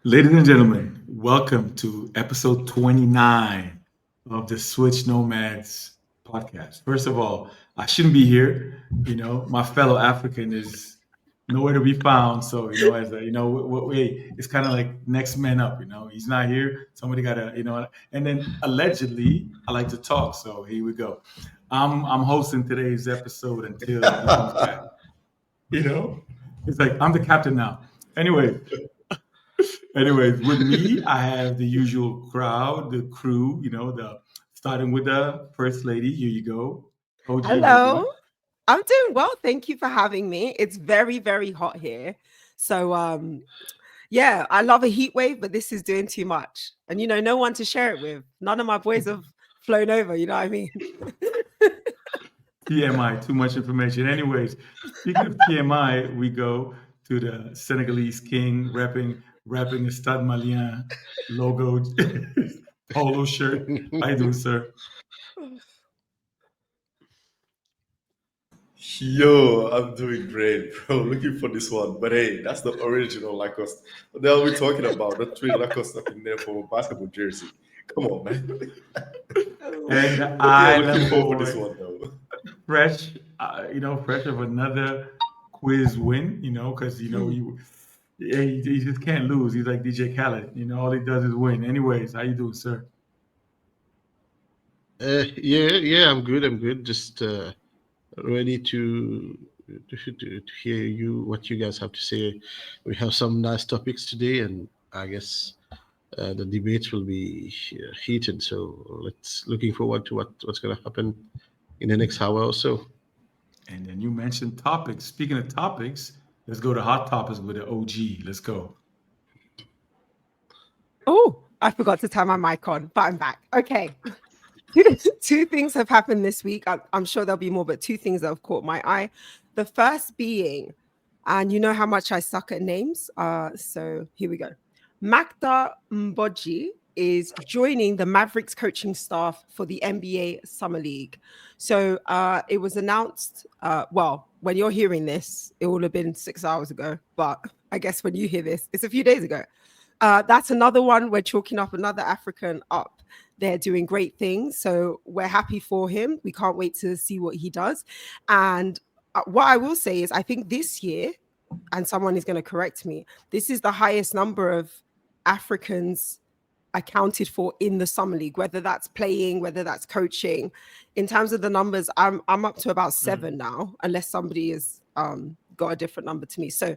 Ladies and gentlemen, welcome to episode 29 of the Switch Nomads podcast. First of all, I shouldn't be here. My fellow African is nowhere to be found. So, as a, wait, it's kind of like next man up. He's not here. Somebody got to, and then allegedly, I like to talk. So here we go. I'm hosting today's episode until he comes back. You know, it's like I'm the captain now. Anyway, Anyways, with me, I have the usual crowd, the crew, the starting with the first lady. Here you go. OG, how you Hello. doing? I'm doing well. Thank you for having me. It's very, very hot here. So yeah, I love a heat wave, but this is doing too much. And no one to share it with. None of my boys have flown over, you know what I mean? TMI, too much information. Anyways, speaking of TMI, we go to the Senegalese king rapping a Stade Malien logo polo shirt. How you doing, sir? Yo, I'm doing great, bro. Looking for this one. But hey, that's the original Lacoste. What the hell are we talking about? The three Lacoste stuff in there for a basketball jersey. Come on, man. And the But yeah, looking island forward for this boy, one, though. fresh, fresh of another quiz win, because yeah, he just can't lose. He's like DJ Khaled, all he does is win. Anyways, how you doing, sir? Yeah, I'm good. I'm good. Just ready to hear what you guys have to say. We have some nice topics today, and I guess the debates will be heated. So let's looking forward to what's going to happen in the next hour or so. And then you mentioned topics. Speaking of topics, let's go to hot topics with the OG. Let's go. Oh, I forgot to turn my mic on, but I'm back. Okay. Two things have happened this week. I'm sure there'll be more, but two things that have caught my eye. The first being, and you know how much I suck at names. So here we go. Magda Mboji is joining the Mavericks coaching staff for the NBA Summer League. So it was announced, well, when you're hearing this, it will have been 6 hours ago. But I guess when you hear this, it's a few days ago. That's another one. We're chalking up another African up. They're doing great things. So we're happy for him. We can't wait to see what he does. And what I will say is, I think this year, and someone is going to correct me, this is the highest number of Africans accounted for in the summer league, whether that's playing, whether that's coaching. In terms of the numbers, I'm up to about 7 now, unless somebody has got a different number to me. So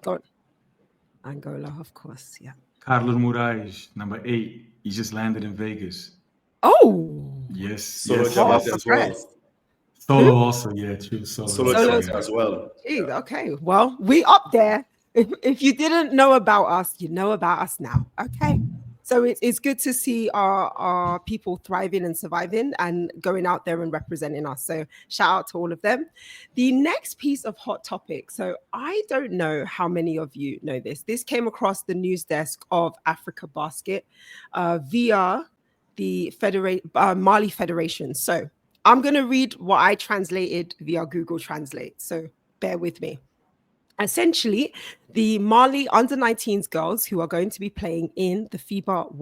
go on. Angola, of course, yeah. Carlos Moraes, number 8. He just landed in Vegas. Oh, Yes, Solo yes, what a Javante yes. as well. surprise. Solo Who? also, yeah, true. Solo Solo also, Solo's Javante yeah. as well. Jeez, Yeah. okay. Well, we up there. If you didn't know about us, you know about us now. Okay. So it's good to see our people thriving and surviving and going out there and representing us. So shout out to all of them. The next piece of hot topic. So I don't know how many of you know this. This came across the news desk of Africa Basket via the Mali Federation. So I'm going to read what I translated via Google Translate. So bear with me. Essentially, the Mali under 19s girls who are going to be playing in the FIBA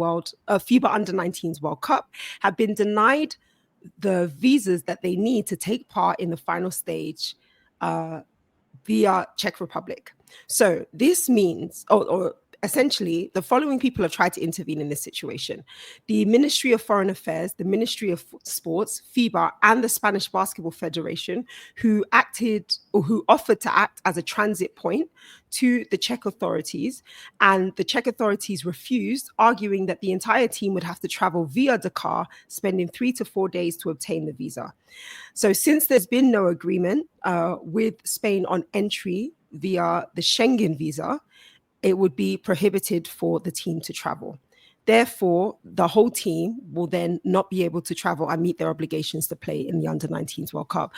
under 19s World Cup have been denied the visas that they need to take part in the final stage uh, via Czech Republic. So this means, or essentially, the following people have tried to intervene in this situation: the Ministry of Foreign Affairs, the Ministry of Sports, FIBA, and the Spanish Basketball Federation, who acted or who offered to act as a transit point to the Czech authorities. And the Czech authorities refused, arguing that the entire team would have to travel via Dakar, spending 3 to 4 days to obtain the visa. So, since there's been no agreement with Spain on entry via the Schengen visa, it would be prohibited for the team to travel. Therefore, the whole team will then not be able to travel and meet their obligations to play in the Under 19s World Cup.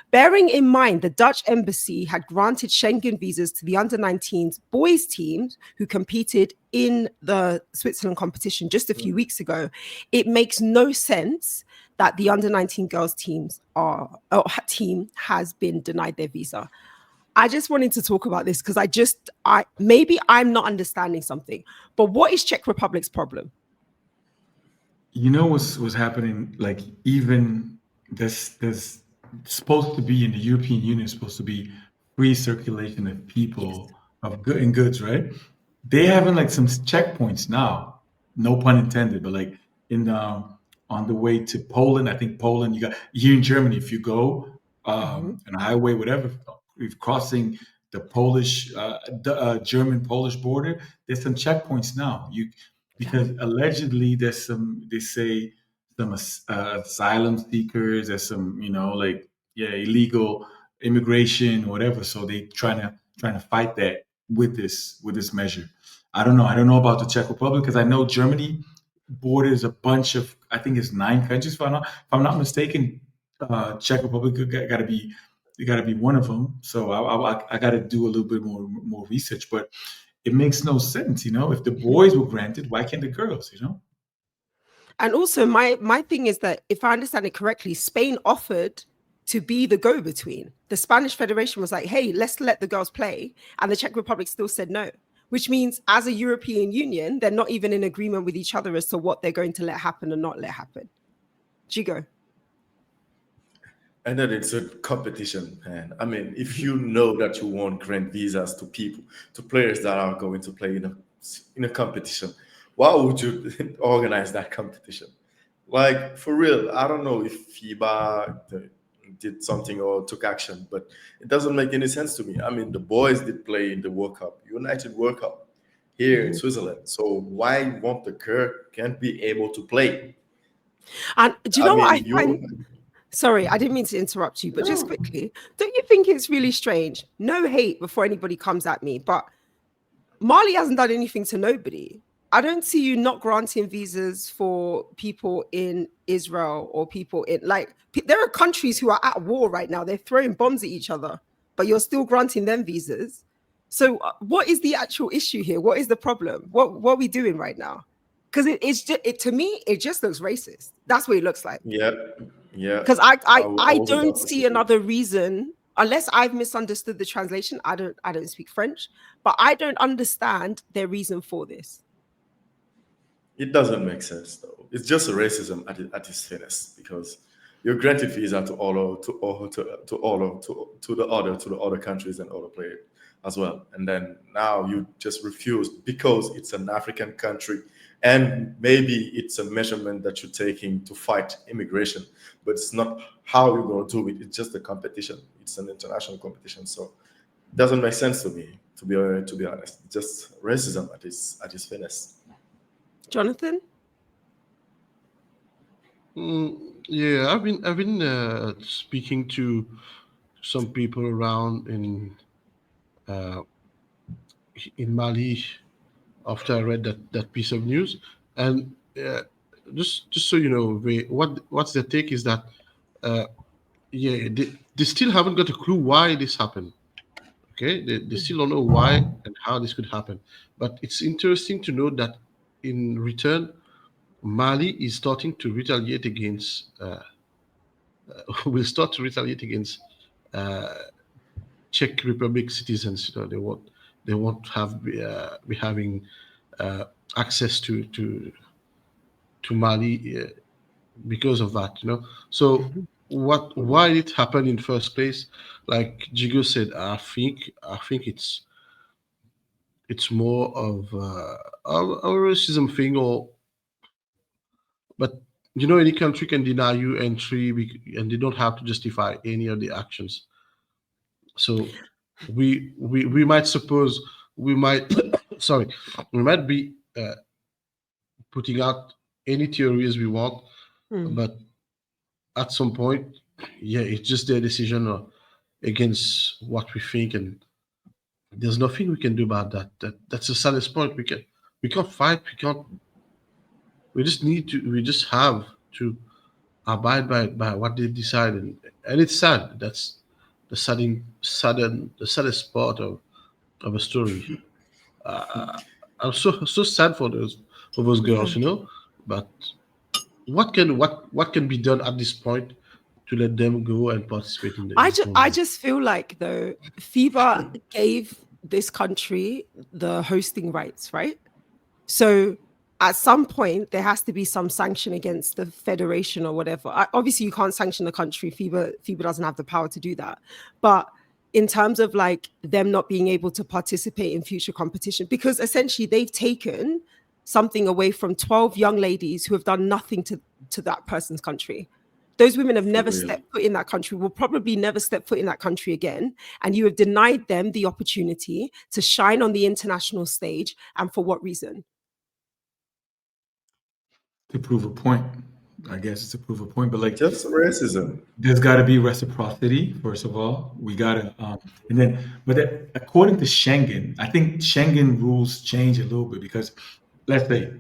Bearing in mind, the Dutch embassy had granted Schengen visas to the Under 19s boys teams who competed in the Switzerland competition just a few weeks ago, it makes no sense that the Under 19 girls team has been denied their visa. I just wanted to talk about this because I maybe I'm not understanding something. But what is Czech Republic's problem? You know what's happening? Like even there's supposed to be in the European Union supposed to be free circulation of Yes. people of good and goods, right? They having like some checkpoints now, no pun intended, but like in the on the way to Poland, I think Poland, you got here in Germany, if you go Mhm. on a highway, whatever, if crossing the Polish, German Polish border, there's some checkpoints now. You Yeah. because allegedly there's some they say some asylum seekers, there's some like illegal immigration, whatever. So they trying to fight that with this measure. I don't know about the Czech Republic because I know Germany borders a bunch of I think it's 9 countries if I'm not mistaken. Czech Republic got to be one of them. So I got to do a little bit more research, but it makes no sense, if the boys were granted, why can't the girls? And also, my thing is that if I understand it correctly, Spain offered to be the go-between. The Spanish Federation was like, "Hey, let's let the girls play," and the Czech Republic still said no. Which means, as a European Union, they're not even in agreement with each other as to what they're going to let happen and not let happen. Djigo. And then it's a competition, man. I mean, if you know that you won't grant visas to people, to players that are going to play in a competition, why would you organize that competition? Like for real, I don't know if did something or took action, but it doesn't make any sense to me. I mean, the boys did play in the World Cup, United World Cup here in Mhm. Switzerland. So why won't the girl can't be able to play? And do you I know what mean, I find? you Sorry, I didn't mean to interrupt you, but just no. quickly, don't you think it's really strange? No hate before anybody comes at me, but Mali hasn't done anything to nobody. I don't see you not granting visas for people in Israel or people in there are countries who are at war right now. They're throwing bombs at each other, but you're still granting them visas. So, what is the actual issue here? What is the problem? What are we doing right now? Because it's just to me, it just looks racist. That's what it looks like. Yeah, yeah. Because I, I I was I about don't to see say another reason unless I've misunderstood the translation. I don't speak French, but I don't understand their reason for this. it doesn't make sense though. It's just racism at its finest because you're granted visa to to the other countries and other players as well, and then now you just refuse because it's an African country, and maybe it's a measurement that you're taking to fight immigration, but it's not how you're going to do it. It's just a competition. It's an international competition, so it doesn't make sense to me. To be honest, it's just racism at its finest. Jonathan? Yeah, I've been speaking to some people around uh, in Mali after I read that piece of news, and just so you know, what's their take is that uh, yeah, they still haven't got a clue why this happened. Okay, they still don't know why and how this could happen. But it's interesting to note that in return, Mali is starting to retaliate against, will start to retaliate against uh, Czech Republic citizens. They won't be having uh, access to Mali because of that. So why it happened in first place? Like Jigo said, I think it's more of a racism thing, or but any country can deny you entry, and they don't have to justify any of the actions. So we might suppose we might sorry, we might be putting out any theories we want, Mm. but at some point, yeah, it's just their decision against what we think, and there's nothing we can do about that. That's the saddest point. We can't fight. We just have to abide by what they decide, and it's sad. That's the saddest part of a story. I'm so sad for those girls, Yeah. But what can be done at this point to let them go and participate in I this just, I tournament. just feel like though FIBA gave this country the hosting rights, right? So at some point there has to be some sanction against the federation or whatever. Obviously, you can't sanction the country. FIBA doesn't have the power to do that. But in terms of like them not being able to participate in future competition, because essentially they've taken something away from 12 young ladies who have done nothing to that person's country. Those women have For never real. stepped foot in that country, will probably never step foot in that country again. And you have denied them the opportunity to shine on the international stage. And for what reason? To prove a point. I guess it's to prove a point, but like Just racism. there's got to be reciprocity. First of all, we got to, and then, but that, according to Schengen, I think Schengen rules change a little bit because, let's say,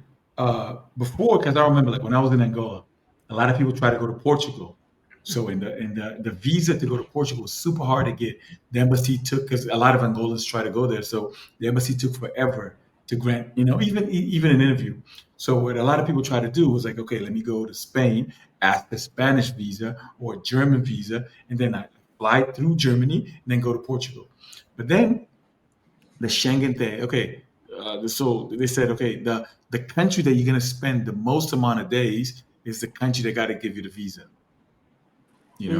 before, because I remember like when I was in Angola, a lot of people try to go to Portugal. So in the visa to go to Portugal was super hard to get. The embassy took because a lot of Angolans try to go there, so the embassy took forever to grant. Even an interview. So what a lot of people try to do was like, okay, let me go to Spain, ask the Spanish visa or German visa, and then I fly through Germany and then go to Portugal. But then the Schengen thing, okay, so they said, okay, the country that you're gonna spend the most amount of days is the country that got to give you the visa.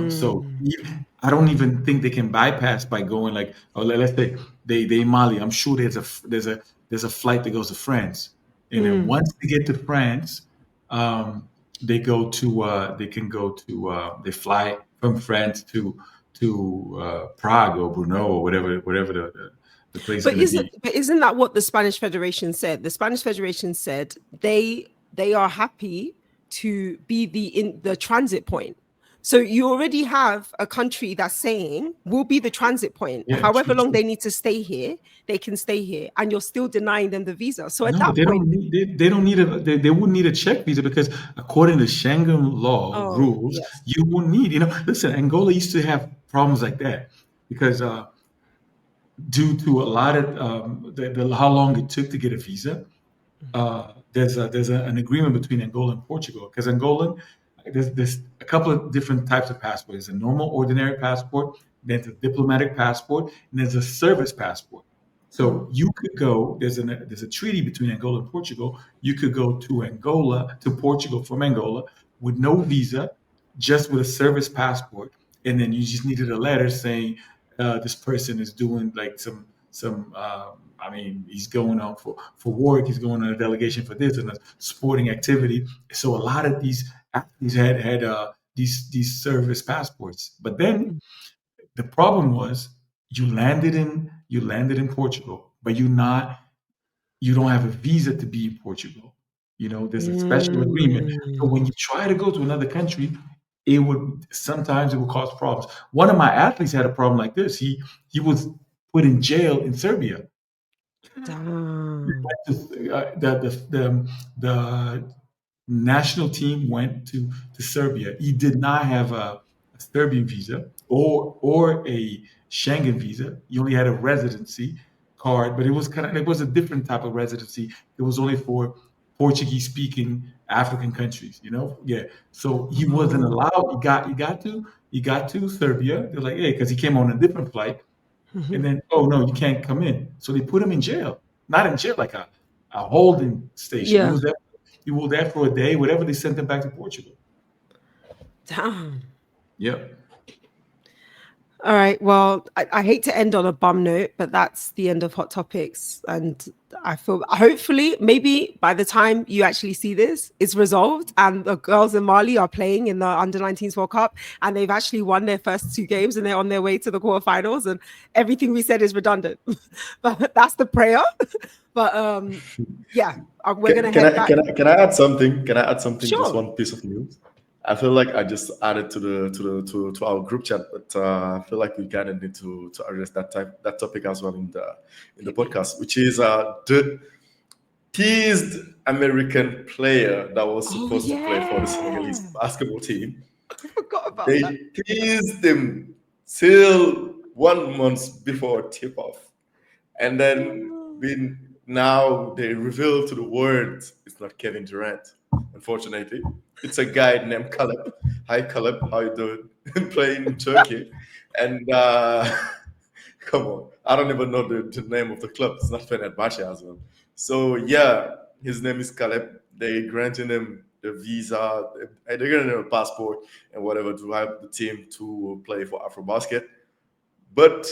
So Mm, I don't even think they can bypass by going like, oh, let's say they Mali. I'm sure there's a flight that goes to France, and then mm. once they get to France, they go to they can go to they fly from France to Prague or Brno or whatever the place is But going to isn't be. but isn't that what the Spanish Federation said? The Spanish Federation said they are happy to be the transit point. So you already have a country that's saying we'll be the transit point. Yeah, However true, long they true. need to stay here, they can stay here, and you're still denying them the visa. So at No, but that they point, don't need they don't need they wouldn't need a check visa because according to Schengen law oh rules, yes. you will need, listen, Angola used to have problems like that because due to a lot of how long it took to get a visa, an agreement between Angola and Portugal because Angola, there's a couple of different types of passports. There's a normal ordinary passport, then there's a diplomatic passport, and there's a service passport. Mm, So you could go. There's a treaty between Angola and Portugal. You could go to Portugal from Angola with no visa, just with a service passport, and then you just needed a letter saying this person is doing like some I mean, he's going out for work. He's going on a delegation for this and a sporting activity. So a lot of these athletes had these service passports. But then mm, the problem was you landed in Portugal, but you don't have a visa to be in Portugal. There's a special agreement. So when mm. you try to go to another country, it would cause problems. One of my athletes had a problem like this. He was put in jail in Serbia. Damn. The national team went to Serbia. He did not have a Serbian visa or a Schengen visa. He only had a residency card, but it was a different type of residency. It was only for Portuguese speaking African countries. Yeah. So he wasn't Oh. allowed. He got to Serbia. They're like, hey, because he came on a different flight. And Mhm. then, oh no, you can't come in. So they put him in jail. Not in jail, like a holding station. He Yeah. was there. He was there for a day. Whatever, they sent him back to Portugal. Damn. Yep. All right. Well, I hate to end on a bum note, but that's the end of Hot Topics. And I feel hopefully, maybe by the time you actually see this, it's resolved and the girls in Mali are playing in the Under 19s World Cup and they've actually won their first two games and they're on their way to the quarterfinals and everything we said is redundant. But that's the prayer. But yeah, we're going to Can head I back. can I can I add something? Can I add something? Just Sure. one piece of news. I feel like I just added to our group chat, but I feel like we kind of need to address that topic as well in the podcast, which is the teased American player that was Oh, supposed to play for the Senegalese yeah. basketball team. I forgot about They that. teased him till 1 month before tip off, and then Oh. now they reveal to the world it's not Kevin Durant. Unfortunately, it's a guy named Caleb. Hi, Caleb. How you doing? playing in Turkey, and come on, I don't even know the name of the club. It's not Fenerbahce as well. So yeah, his name is Caleb. They granted him the visa, they're granting him a passport and whatever to help the team to play for AfroBasket. But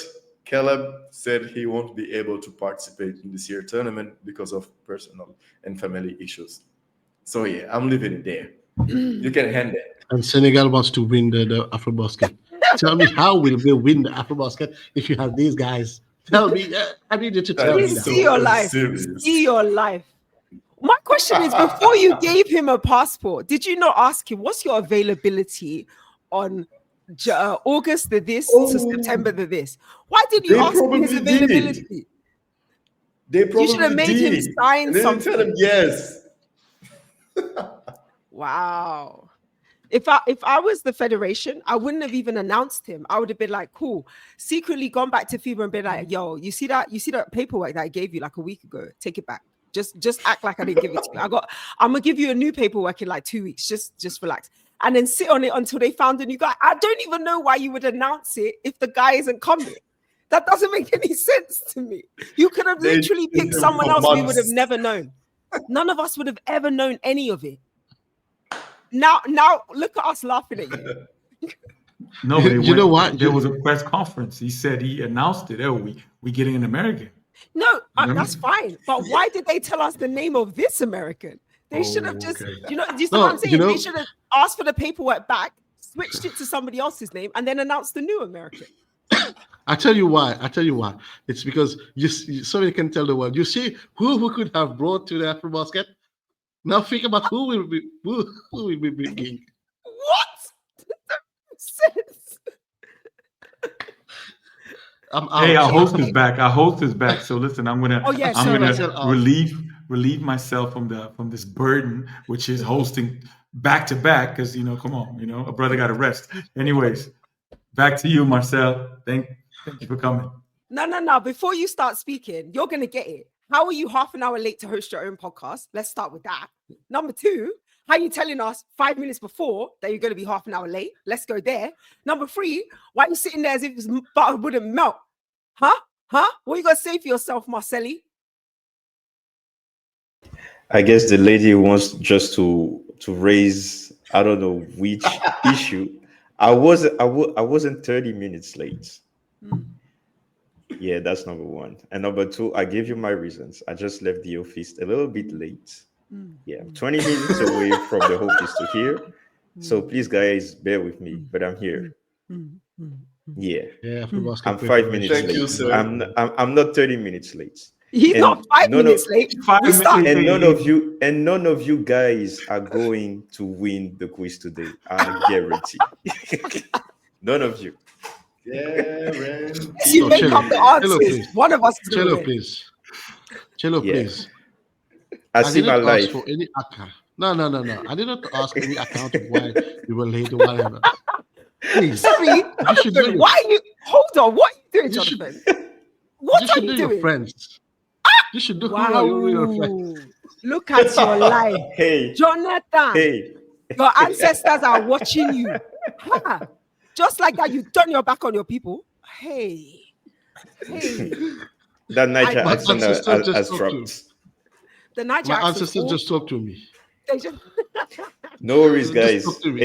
Caleb said he won't be able to participate in this year tournament because of personal and family issues. So yeah, I'm leaving it there. You can hand it. And Senegal wants to win the AfroBasket. Tell me, how will we win the AfroBasket if you have these guys? Tell me. I need you to That tell me is now. See your so life. serious. See your life. My question is, before you gave him a passport, did you not ask him what's your availability on August the this to Oh, September the this? Why did you they ask him his probably did. availability? They You should have probably made him did. sign And then they tell him something. yes. Wow. If I was the federation, I wouldn't have even announced him. I would have been like, cool, secretly gone back to FIBA and been like, yo, you see that paperwork that I gave you like a week ago? Take it back. Just act like I didn't give it to you. I'm gonna give you a new paperwork in like 2 weeks. Just relax. And then sit on it until they found a new guy. I don't even know why you would announce it if the guy isn't coming. That doesn't make any sense to me. You could have They literally chased picked him someone for else we would have months. never known. None of us would have ever known any of it. Now look at us laughing at you. No, but it You know went. what? There was a press conference. He said he announced it. Oh, we getting an American. No, Remember? that's fine. But why did they tell us the name of this American? They should have Oh, just, okay. you see what I'm No, saying? They should have asked for the paperwork back, switched it to somebody else's name, and then announced the new American. I tell you why. I tell you why. It's because so you can tell the world. You see who we could have brought to the AfroBasket. Now think about who will be bringing. What? That makes sense. I'm Hey, out. our host is back. Our host is back. So listen, I'm Oh gonna yeah, I'm sorry. Marcel gonna out. relieve myself from this burden, which is hosting back to back. Because come on, a brother got to rest. Anyways, back to you, Marcel. Thank you for coming. No. Before you start speaking, you're gonna get it. How are you half an hour late to host your own podcast? Let's start with that. Number two, how are you telling us 5 minutes before that you're gonna be half an hour late? Let's go there. Number three, why are you sitting there as if butter wouldn't melt? Huh? What are you gonna say for yourself, Marcelli? I guess the lady wants just to raise I don't know which issue. I wasn't 30 minutes late. Yeah, that's number one. And number two, I gave you my reasons. I just left the office a little bit late. Yeah, I'm 20 minutes away from the office to here. So please, guys, bear with me. But I'm here. Yeah, Yeah, I'm AfroBasket 5 minutes Thank preparations. you, late. sir. I'm not 30 minutes late. He's not And 5 minutes late. Five We minutes. start. Hey, and hey, hey. none of you guys are going to win the quiz today. I guarantee. None of you. Guaranteed. You So make up the Cello, answers. please. One of us is gonna Cello, win. please. Cello, Yeah. please. I I see my didn't ask life. for any account. No. I didn't ask any account of why you were late or whatever. Please, Sorry, you should know Jonathan. your, Why are you? Hold on. What are you doing, you should Jonathan? you What are should know you your doing? friends. You should know who are your friends. Wow. Look at your life. Hey, Jonathan, hey. your ancestors are watching you. Ha. Just like that, you turn your back on your people. Hey. That Niger My accent ancestors just has talked to dropped. The Niger my accent's ancestors just awful. talked to me. They just No worries, Just talk guys. to me.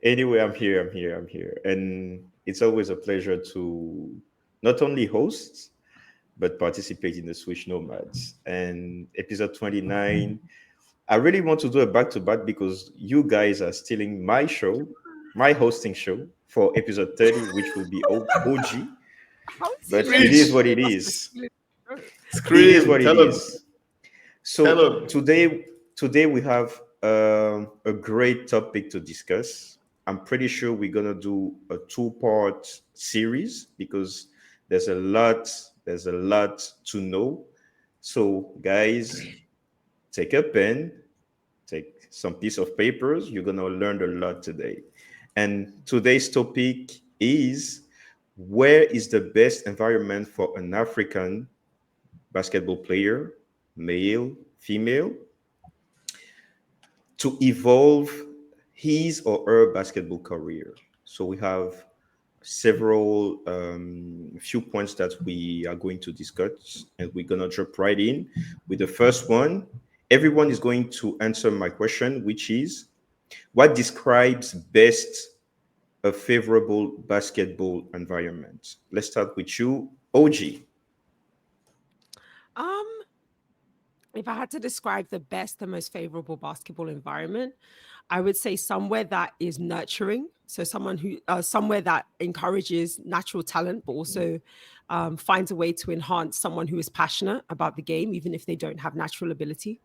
Anyway, I'm here. And it's always a pleasure to not only host, but participate in the Switch Nomads. And episode 29, I really want to do a back to back because you guys are stealing my show, my hosting show for episode 30, which will be OG. how is But he it letting is Preach. what it us to is. steal it? It is Scream. what it Tell him. is. Tell So him. today we have a great topic to discuss. I'm pretty sure we're gonna do a two-part series because there's a lot to know. So guys, take a pen, take some piece of papers. You're gonna learn a lot today. And today's topic is, where is the best environment for an African basketball player, male, female, to evolve his or her basketball career. So we have several few points that we are going to discuss, and we're gonna jump right in with the first one. Everyone is going to answer my question, which is what describes best a favorable basketball environment? Let's start with you, OG. Um, if I had to describe the best and most favorable basketball environment, I would say somewhere that is nurturing. So somewhere that encourages natural talent, but also finds a way to enhance someone who is passionate about the game, even if they don't have natural ability.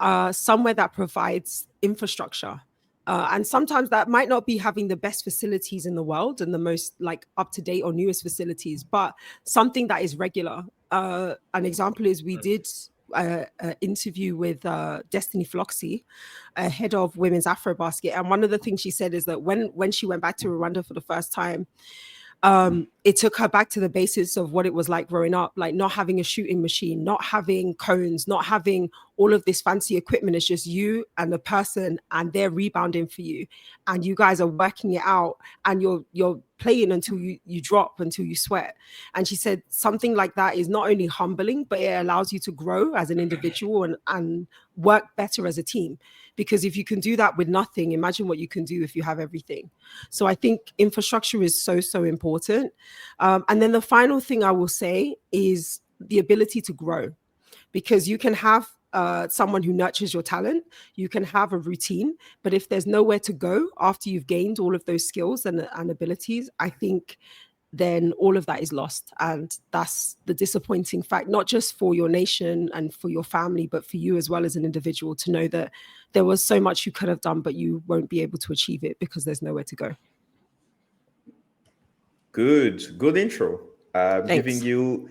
Somewhere that provides infrastructure. And sometimes that might not be having the best facilities in the world and the most like up to date or newest facilities, but something that is regular. An example is we did an interview with Destiny Floxy, head of women's Afrobasket, and one of the things she said is that when she went back to Rwanda for the first time, it took her back to the basis of what it was like growing up, like not having a shooting machine, not having cones, not having all of this fancy equipment. It's just you and the person, and they're rebounding for you, and you guys are working it out, and you're playing until you drop, until you sweat. And she said something like that is not only humbling, but it allows you to grow as an individual and work better as a team. Because if you can do that with nothing, imagine what you can do if you have everything. So I think infrastructure is so important. And then the final thing I will say is the ability to grow, because you can have someone who nurtures your talent, you can have a routine, but if there's nowhere to go after you've gained all of those skills and abilities, I think then all of that is lost. And that's the disappointing fact, not just for your nation and for your family, but for you as well as an individual, to know that there was so much you could have done, but you won't be able to achieve it because there's nowhere to go. Good intro. I'm giving Thanks. you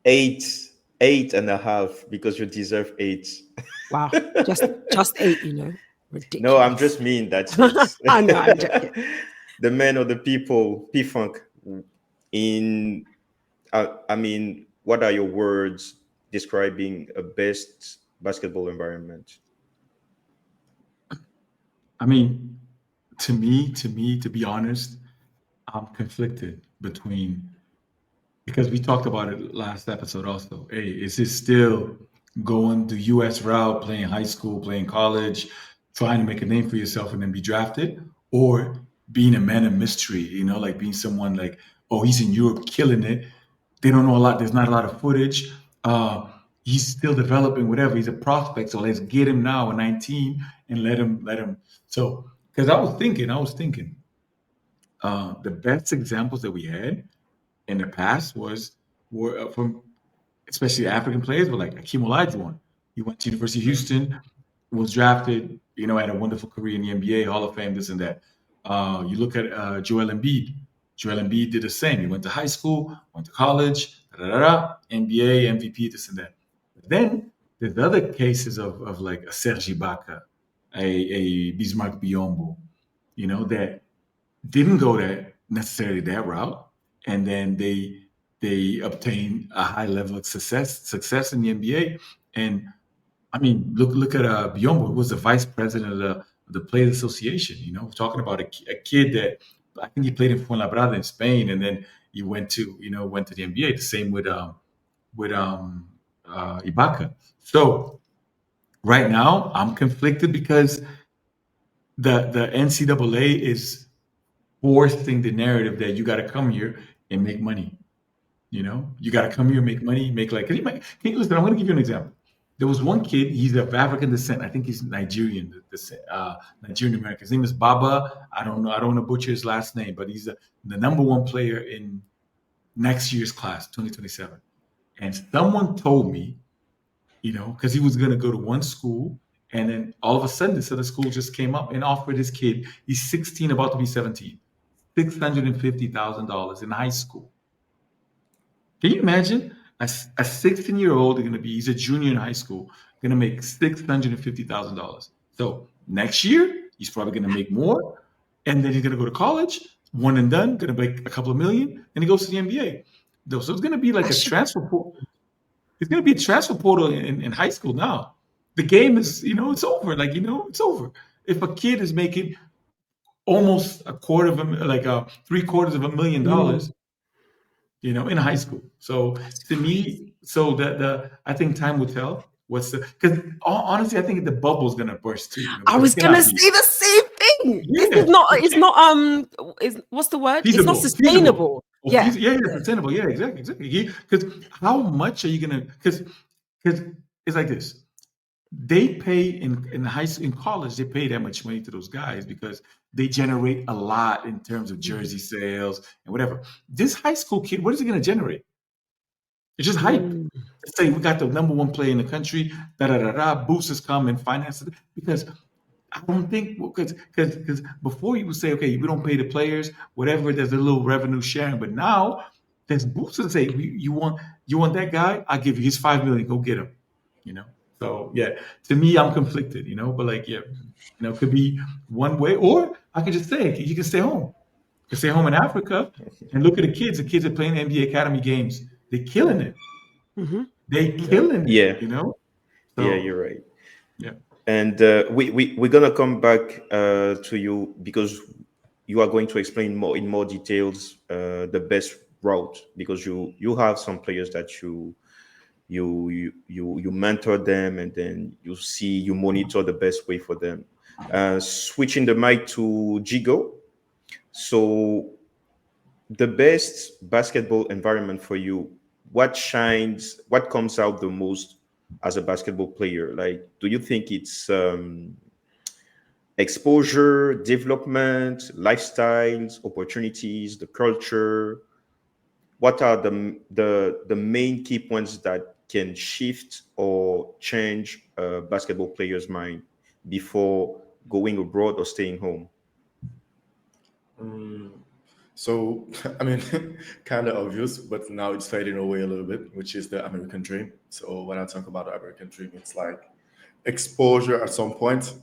eight, 8.5 because you deserve eight. Wow. Just 8, No, I'm ridiculous. just mean that's it. I know, I'm joking. The man or the people, P Funk. In, I mean, what are your words describing a best basketball environment? I mean, to be honest, I'm conflicted between, because we talked about it last episode also. Hey, is it still going the US route, playing high school, playing college, trying to make a name for yourself and then be drafted? Or being a man of mystery, like being someone like, oh, he's in Europe killing it. They don't know a lot. There's not a lot of footage. He's still developing, whatever. He's a prospect. So let's get him now at 19 and let him. So, because I was thinking, the best examples that we had in the past were from especially African players, but like Akeem Olajuwon. He went to University of Houston, was drafted, had a wonderful career in the NBA, Hall of Fame, this and that. You look at Joel Embiid. Joel Embiid did the same. He went to high school, went to college, NBA, MVP, this and that. But then there's other cases of like a Serge Ibaka, a Bismarck Biombo, that didn't go that necessarily that route, and then they obtain a high level of success in the NBA. And I mean, look at Biombo, who was the vice president of the Players Association. Talking about a kid that I think he played in Fuenlabrada in Spain, and then he went to the NBA. The same with Ibaka. So right now, I'm conflicted because the NCAA is forcing the narrative that you got to come here and make money. You got to come here, make money, make like. Listen, I'm going to give you an example. There was one kid. He's of African descent. I think he's Nigerian descent, Nigerian American. His name is Baba. I don't know. I don't want to butcher his last name, but he's the number one player in next year's class, 2027. And someone told me, because he was going to go to one school, and then all of a sudden, this other school just came up and offered his kid. He's 16, about to be 17. $650,000 in high school. Can you imagine a 16-year-old going to be? He's a junior in high school, going to make $650,000. So next year he's probably going to make more, and then he's going to go to college, one and done, going to make a couple of million, and he goes to the NBA. So it's going to be like a transfer portal. It's going to be a transfer portal in high school now. The game is, it's over. Like, it's over. If a kid is making almost a quarter of a like three-quarters of $1 million, in high school. So That's to crazy. me, so the I think time will tell. What's the because honestly, I think the bubble's gonna burst too. I Because was it gonna cannot be. say the same thing. This is Yeah, not. it It's can't not. Is what's the word? It's not feasible. sustainable. Or Yeah. yeah, yeah, sustainable. Yeah, exactly. Because how much are you gonna? Because it's like this. They pay in high school, in college, they pay that much money to those guys because they generate a lot in terms of Mhm. jersey sales and whatever. This high school kid, what is he gonna generate? It's just hype. Mm. Say we got the number one player in the country. Da da da da. Boosters come and finance it because I don't think because before you would say okay we don't pay the players whatever there's a little revenue sharing but now there's boosters that say you want that guy I'll give you his 5 million go get him you know so yeah to me I'm conflicted but like yeah could be one way or I could just say you can stay home in Africa and look at the kids are playing NBA Academy games they're killing it Mhm. they Mhm. killing it Yeah, yeah, so you're right. yeah. And we're gonna come back to you because you are going to explain more in more details the best route because you have some players that you mentor them and then you monitor the best way for them. Switching the mic to Jigo. So the best basketball environment for you, what comes out the most as a basketball player? Like, do you think it's exposure, development, lifestyles, opportunities, the culture? What are the main key points that can shift or change a basketball player's mind before going abroad or staying home? Mm, so, I mean, kind of obvious, but now it's fading away a little bit, which is the American dream. So when I talk about the American dream, it's like exposure at some point,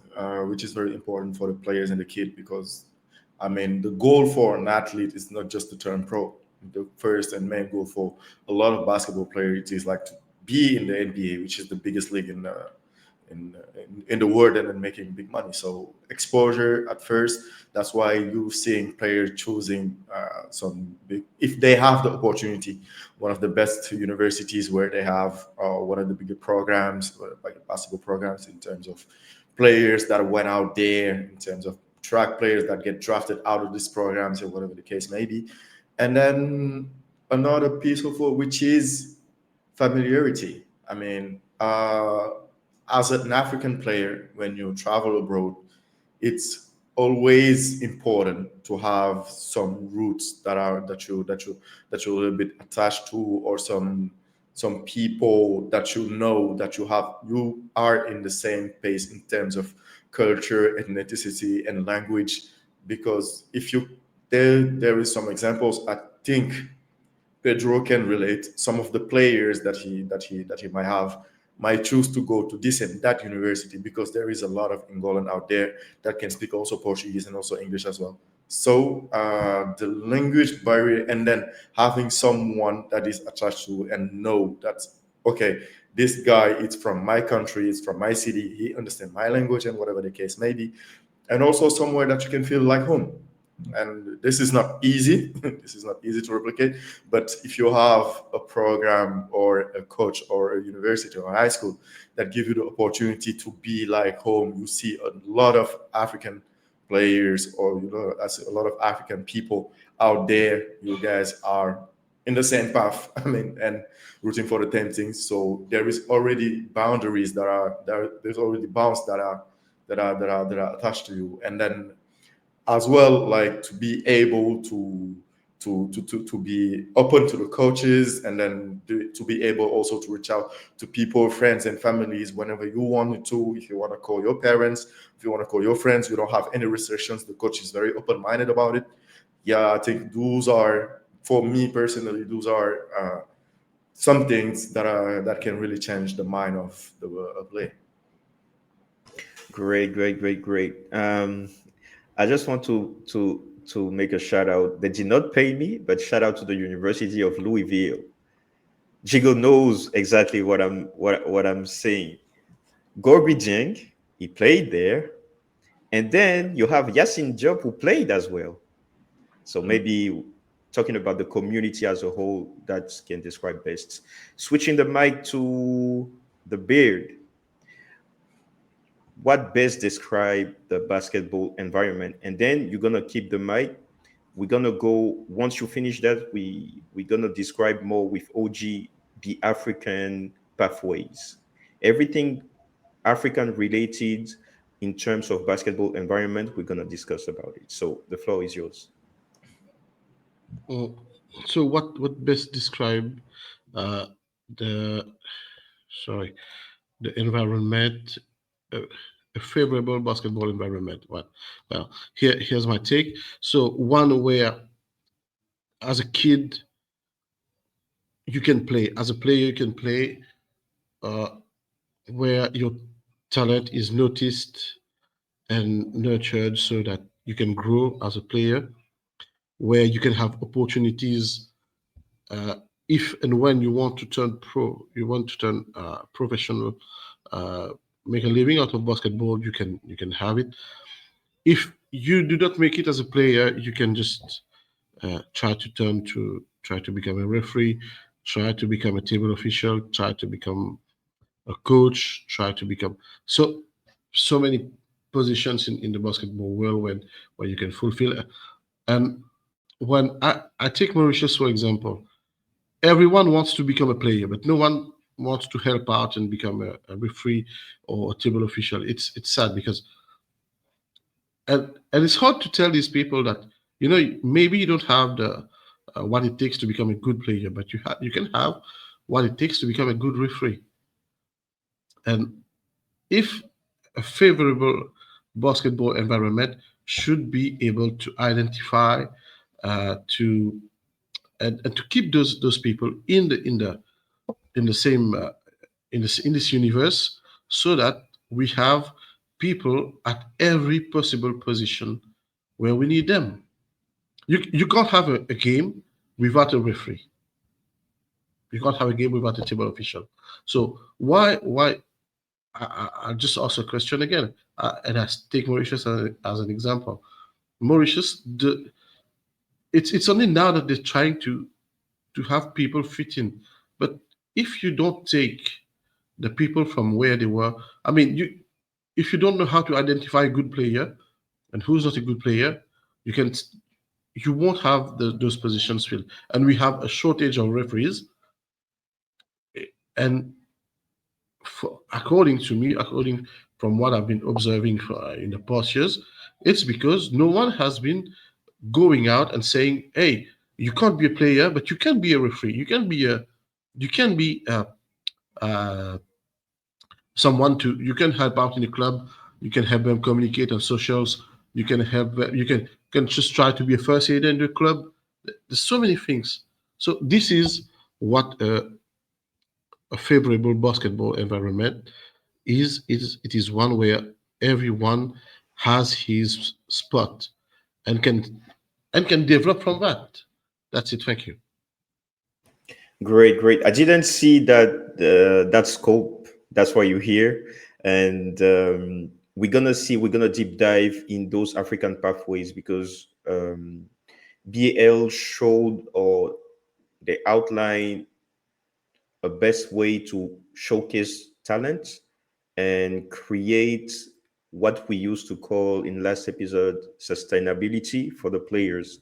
which is very important for the players and the kid because, I mean, the goal for an athlete is not just to turn pro. The first and main goal for a lot of basketball players is like to be in the NBA, which is the biggest league in the world and then making big money. So exposure at first. That's why you're seeing players choosing some big, if they have the opportunity, one of the best universities where they have one of the bigger programs, like basketball programs in terms of players that went out there, in terms of track players that get drafted out of these programs or whatever the case may be. And then another piece of it, which is familiarity. I mean, as an African player, when you travel abroad, it's always important to have some roots that you're a little bit attached to, or some people that you know that you are in the same pace in terms of culture, ethnicity, and language. Because if you there is some examples I think Pedro can relate. Some of the players that he might choose to go to this and that university because there is a lot of Angolan out there that can speak also Portuguese and also English as well. So the language barrier, and then having someone that is attached to and know that okay, this guy is from my country, it's from my city, he understands my language and whatever the case may be, and also somewhere that you can feel like home. And this is not easy. This is not easy to replicate. But if you have a program or a coach or a university or a high school that give you the opportunity to be like home, you see a lot of African players, or as a lot of African people out there. You guys are in the same path. I mean, and rooting for the same things. So there is already boundaries there's already bounds that are attached to you, and then as well, like to be able to be open to the coaches, and then to be able also to reach out to people, friends and families whenever you want to. If you want to call your parents, if you want to call your friends, you don't have any restrictions. The coach is very open-minded about it. Yeah, I think those are, for me personally, those are some things that can really change the mind of the player. Great, great, great, great. I just want to make a shout out. They did not pay me, but shout out to the University of Louisville. Jigo knows exactly what I'm saying. Gorby Jang, he played there. And then you have Yasin Job who played as well. So maybe talking about the community as a whole, that can describe best. Switching the mic to the beard, what best describe the basketball environment? And then you're gonna keep the mic. We're gonna go once you finish that. We're gonna describe more with OG the African pathways, everything African related in terms of basketball environment. We're gonna discuss about it. So the floor is yours. Mm. So what best describe uh, the sorry the environment, uh, a favorable basketball environment? Well, here's my take. So one where as a kid you can play, as a player you can play, uh, where your talent is noticed and nurtured so that you can grow as a player, where you can have opportunities, uh, if and when you want to turn pro, you want to turn professional, uh, make a living out of basketball, you can have it. If you do not make it as a player, you can just try to become a referee, try to become a table official, try to become a coach, try to become so many positions in the basketball world where you can fulfill. And when I take Mauritius for example, everyone wants to become a player, but no one wants to help out and become a referee or a table official. It's sad because and it's hard to tell these people that maybe you don't have the what it takes to become a good player, but you can have what it takes to become a good referee. And if a favorable basketball environment should be able to identify to and to keep those people in the same in this universe, so that we have people at every possible position where we need them. You can't have a game without a referee. You can't have a game without a table official. So why I'll just ask a question again, and I take Mauritius as an example. Mauritius, it's only now that they're trying to have people fit in, but if you don't take the people from where they were, I mean, if you don't know how to identify a good player and who's not a good player, you can you won't have those positions filled. And we have a shortage of referees. And according to me, according from what I've been observing in the past years, it's because no one has been going out and saying, "Hey, you can't be a player, but you can be a referee. You can be uh, someone to you can help out in the club. You can help them communicate on socials. You can help. You can just try to be a first aider in the club. There's so many things. So this is what a favorable basketball environment is. It is one where everyone has his spot and can develop from that. That's it. Thank you. Great, great. I didn't see that scope. That's why you're here, and we're gonna deep dive in those African pathways because BAL showed or they outlined a best way to showcase talent and create what we used to call in last episode sustainability for the players.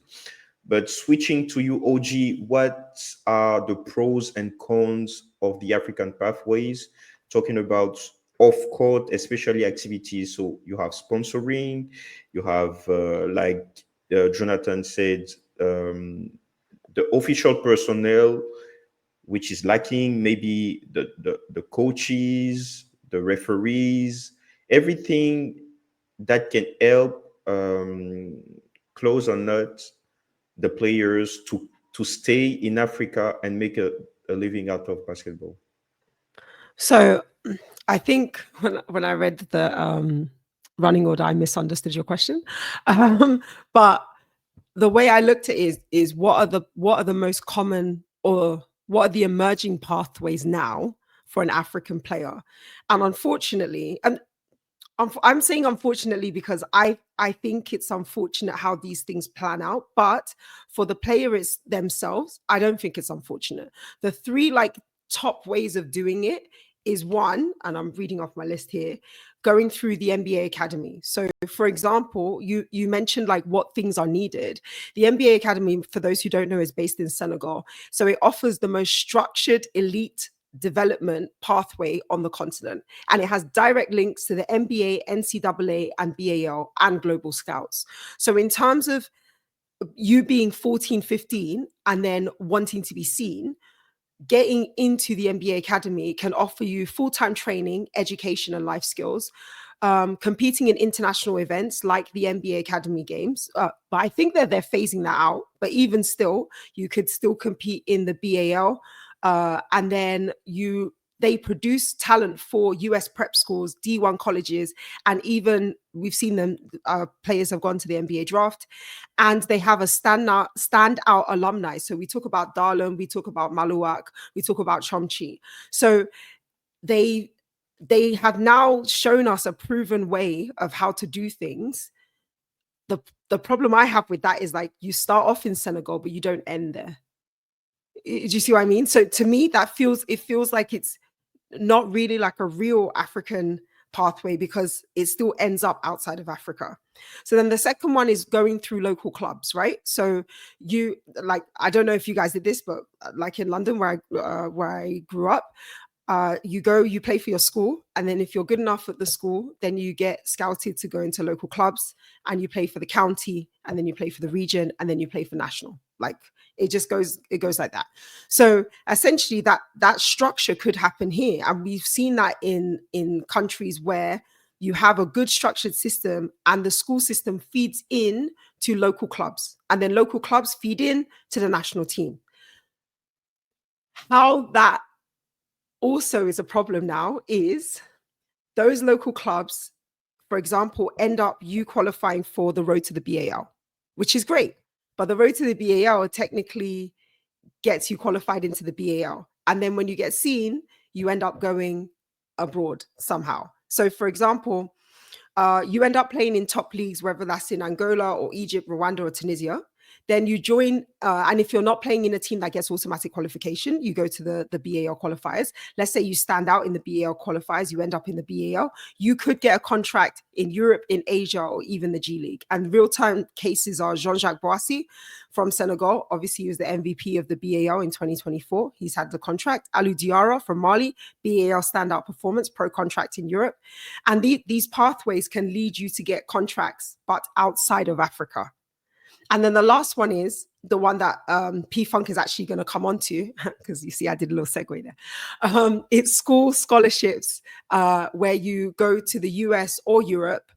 But switching to you, OG, what are the pros and cons of the African pathways? Talking about off court, especially activities. So you have sponsoring, you have, like Jonathan said, the official personnel, which is lacking, maybe the coaches, the referees, everything that can help close or not the players to stay in Africa and make a living out of basketball. So I think when I read the running order, I misunderstood your question. But the way I looked at it is what are the most common, or what are the emerging pathways now for an African player? And unfortunately, and I'm saying unfortunately because I think it's unfortunate how these things plan out. But for the players themselves, I don't think it's unfortunate. The three like top ways of doing it is one, and I'm reading off my list here, going through the NBA Academy. So, for example, you mentioned like what things are needed. The NBA Academy, for those who don't know, is based in Senegal. So it offers the most structured elite development pathway on the continent, and it has direct links to the NBA, NCAA, and BAL and Global Scouts. So in terms of you being 14, 15 and then wanting to be seen, getting into the MBA Academy can offer you full-time training, education, and life skills. Competing in international events like the NBA Academy Games, but I think that they're phasing that out. But even still, you could still compete in the BAL, and then they produce talent for US prep schools, D1 colleges, and even we've seen them. Players have gone to the NBA draft, and they have a standout alumni. So we talk about Darlem, we talk about Maluak, we talk about Chomchi. So they have now shown us a proven way of how to do things. The problem I have with that is like you start off in Senegal, but you don't end there. Do you see what I mean? So to me, it feels like it's not really like a real African pathway because it still ends up outside of Africa. So then the second one is going through local clubs, right? So you like, I don't know if you guys did this, but like in London where I grew up, you play for your school, and then if you're good enough at the school, then you get scouted to go into local clubs, and you play for the county, and then you play for the region, and then you play for national. Like it goes like that. So essentially that structure could happen here, and we've seen that in countries where you have a good structured system and the school system feeds in to local clubs, and then local clubs feed in to the national team. How that also is a problem now is those local clubs, for example, end up you qualifying for the road to the BAL, which is great. But the road to the BAL technically gets you qualified into the BAL. And then when you get seen, you end up going abroad somehow. So for example, you end up playing in top leagues, whether that's in Angola or Egypt, Rwanda or Tunisia. Then you join, and if you're not playing in a team that gets automatic qualification, you go to the BAL qualifiers. Let's say you stand out in the BAL qualifiers, you end up in the BAL. You could get a contract in Europe, in Asia, or even the G League. And real-time cases are Jean-Jacques Boissy from Senegal. Obviously, he was the MVP of the BAL in 2024. He's had the contract. Alou Diarra from Mali, BAL standout performance, pro contract in Europe. And these pathways can lead you to get contracts, but outside of Africa. And then the last one is the one that P Funk is actually going to come on to, because you see, I did a little segue there. It's school scholarships where you go to the US or Europe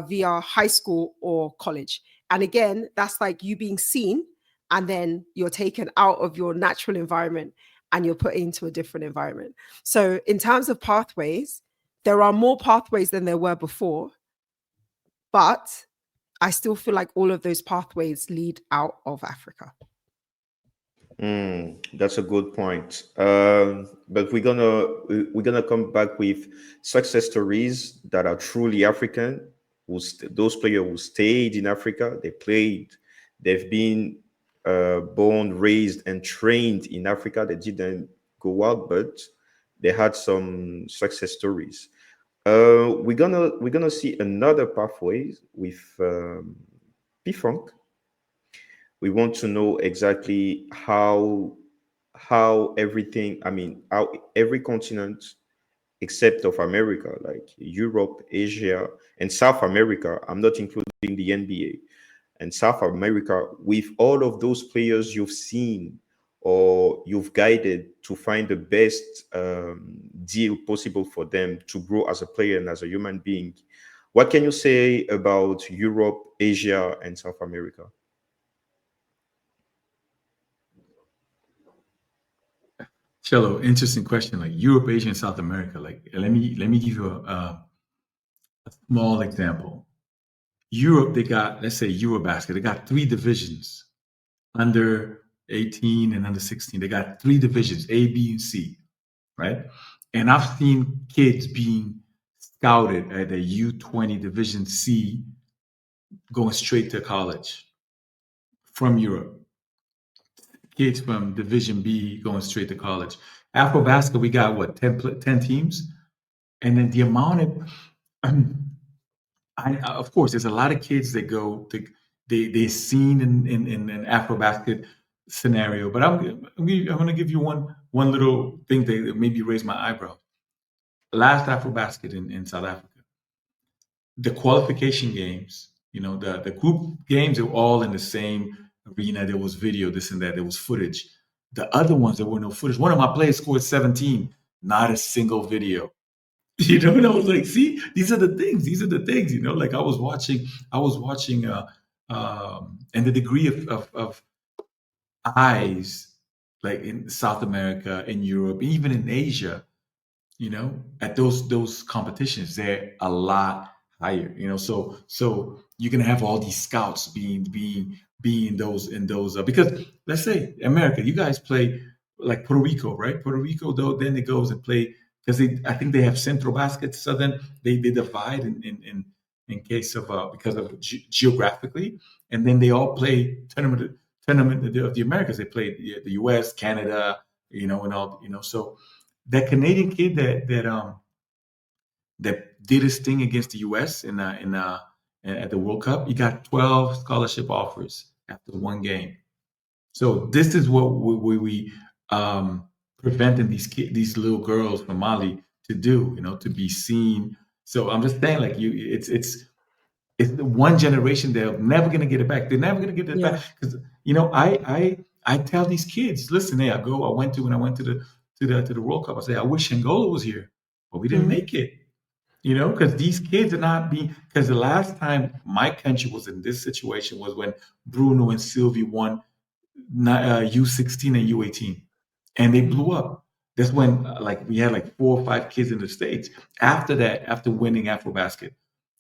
via high school or college. And again, that's like you being seen, and then you're taken out of your natural environment and you're put into a different environment. So in terms of pathways, there are more pathways than there were before, but I still feel like all of those pathways lead out of Africa. That's a good point. But we're gonna come back with success stories that are truly African. Those players who stayed in Africa, they've been born, raised, and trained in Africa. They didn't go out, but they had some success stories. We're gonna see another pathway with P-Funk. We want to know exactly how everything. I mean, how every continent except of America, like Europe, Asia, and South America. I'm not including the NBA and South America. With all of those players you've seen or you've guided to find the best deal possible for them to grow as a player and as a human being. What can you say about Europe, Asia, and South America? Cello, interesting question. Like Europe, Asia, and South America. Like let me give you a small example. Europe, they got, let's say Eurobasket, they got three divisions, under 18 and under 16. They got three divisions, A, B, and C, right? And I've seen kids being scouted at the U20 Division C, going straight to college from Europe. Kids from Division B going straight to college. Afro basket, we got what 10 teams, and then the amount of of course, there's a lot of kids that go to they seen in an AfroBasket scenario. But I'm going to give you one little thing that maybe raised my eyebrow. Last AfroBasket in South Africa, the qualification games, the group games, they were all in the same arena. There was video, this and that. There was footage. The other ones, there were no footage. One of my players scored 17, not a single video. And I was like, see, these are the things. These are the things. Like I was watching, and the degree of eyes, like in South America, in Europe, even in Asia, at those competitions, they're a lot higher. So you're gonna have all these scouts being those because let's say America, you guys play like Puerto Rico, right? Puerto Rico, though, then it goes and play because I think they have central baskets. So then they divide in case of because of geographically, and then they all play tournament of the Americas. They play the U.S., Canada, and all, so that Canadian kid that did his thing against the U.S. in at the World Cup, he got 12 scholarship offers after one game. So this is what we preventing these little girls from Mali to do, to be seen. So I'm just saying, like it's the one generation they're never gonna get it back. They're never gonna get it Yeah. back because I tell these kids, listen, hey, when I went to the World Cup, I say I wish Angola was here, but we didn't Mm. make it. Because these kids are not being. Because the last time my country was in this situation was when Bruno and Sylvie won U16 and U18, and they blew up. That's when like we had like 4 or 5 kids in the States. After that, after winning AfroBasket,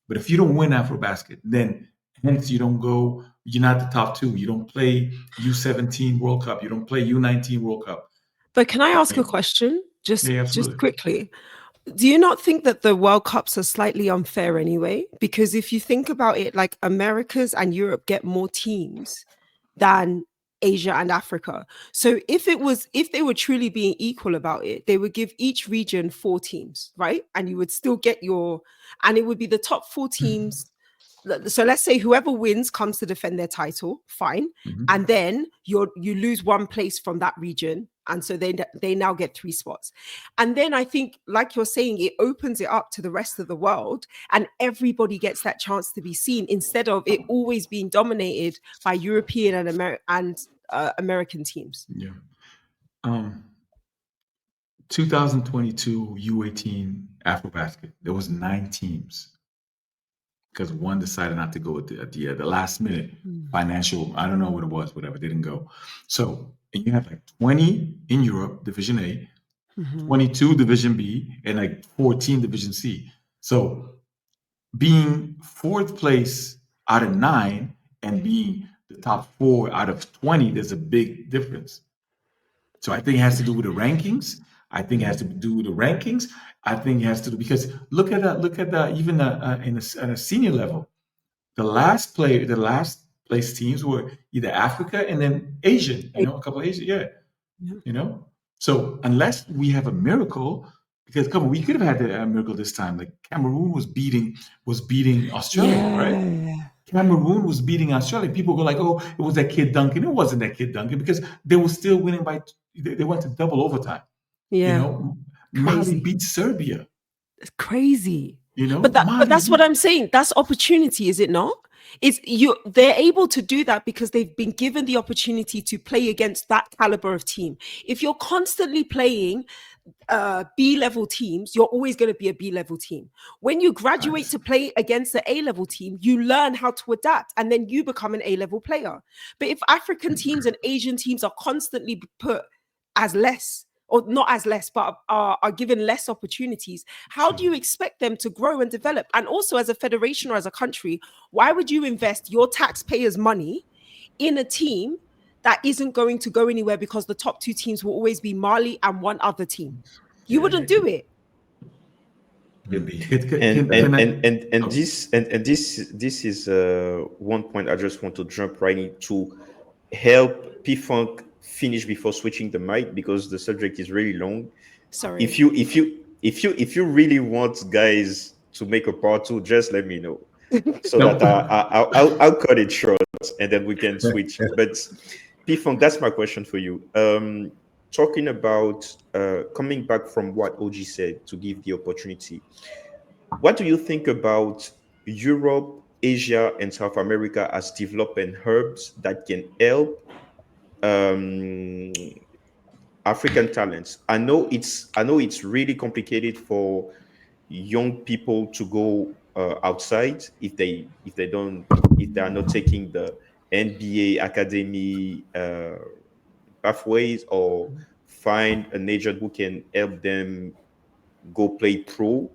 but if you don't win AfroBasket, then hence you don't go. You're not the top two. You don't play U17 World Cup. You don't play U19 World Cup. But can I ask a And, question? yeah, Just absolutely. quickly. Do you not think that the World Cups are slightly unfair anyway? Because if you think about it, like Americas and Europe get more teams than Asia and Africa. So if they were truly being equal about it, they would give each region 4 teams, right? And you would still get and it would be the top 4 teams. So let's say whoever wins comes to defend their title, fine, Mhm. and then you lose one place from that region, and so they now get 3 spots. And then I think, like you're saying, it opens it up to the rest of the world, and everybody gets that chance to be seen instead of it always being dominated by European and American teams. Yeah. Um, 2022 U18 AfroBasket. There was 9 teams because one decided not to go at the last minute financial. I don't know what it was, whatever. They didn't go. So and you have like 20 in Europe, Division A, Mhm. 22 Division B, and like 14 Division C. So being fourth place out of 9 and being the top 4 out of 20, there's a big difference. So I think it has to do with the rankings. I think it has to do with the rankings. I think it has to do because look at even at a senior level, the last place teams were either Africa and then Asian. A couple of Asian, yeah. Yeah. You know, so unless we have a miracle, because come on, we could have had a miracle this time. Like Cameroon was beating Australia, right? Yeah. Cameroon was beating Australia. People go like, "Oh, it was that kid Duncan." It wasn't that kid Duncan because they were still winning by. They went to double overtime. You Yeah. know, Mali Crazy. beat Serbia. It's crazy. But Mali that's what beat. I'm saying. That's opportunity, is it not? They're able to do that because they've been given the opportunity to play against that caliber of team. If you're constantly playing B-level teams, you're always going to be a B-level team. When you graduate Facts. to play against the A-level team, you learn how to adapt and then you become an A-level player. But if African teams and Asian teams are constantly put as less, or not as less, but are given less opportunities, how do you expect them to grow and develop? And also, as a federation or as a country, why would you invest your taxpayers' money in a team that isn't going to go anywhere because the top 2 teams will always be Mali and one other team? You Yeah, wouldn't do it. Could be. and Can and I? and and, and Oh, this is one point I just want to jump right into help P-Funk finish before switching the mic because the subject is really long. Sorry. If you really want guys to make a part two, just let me know so no. that I'll cut it short and then we can switch. But P-Funk, that's my question for you. Talking about coming back from what OG said to give the opportunity, what do you think about Europe, Asia, and South America as developing hubs that can help um, African talents? I know it's really complicated for young people to go outside if they are not taking the NBA academy pathways or find an agent who can help them go play pro.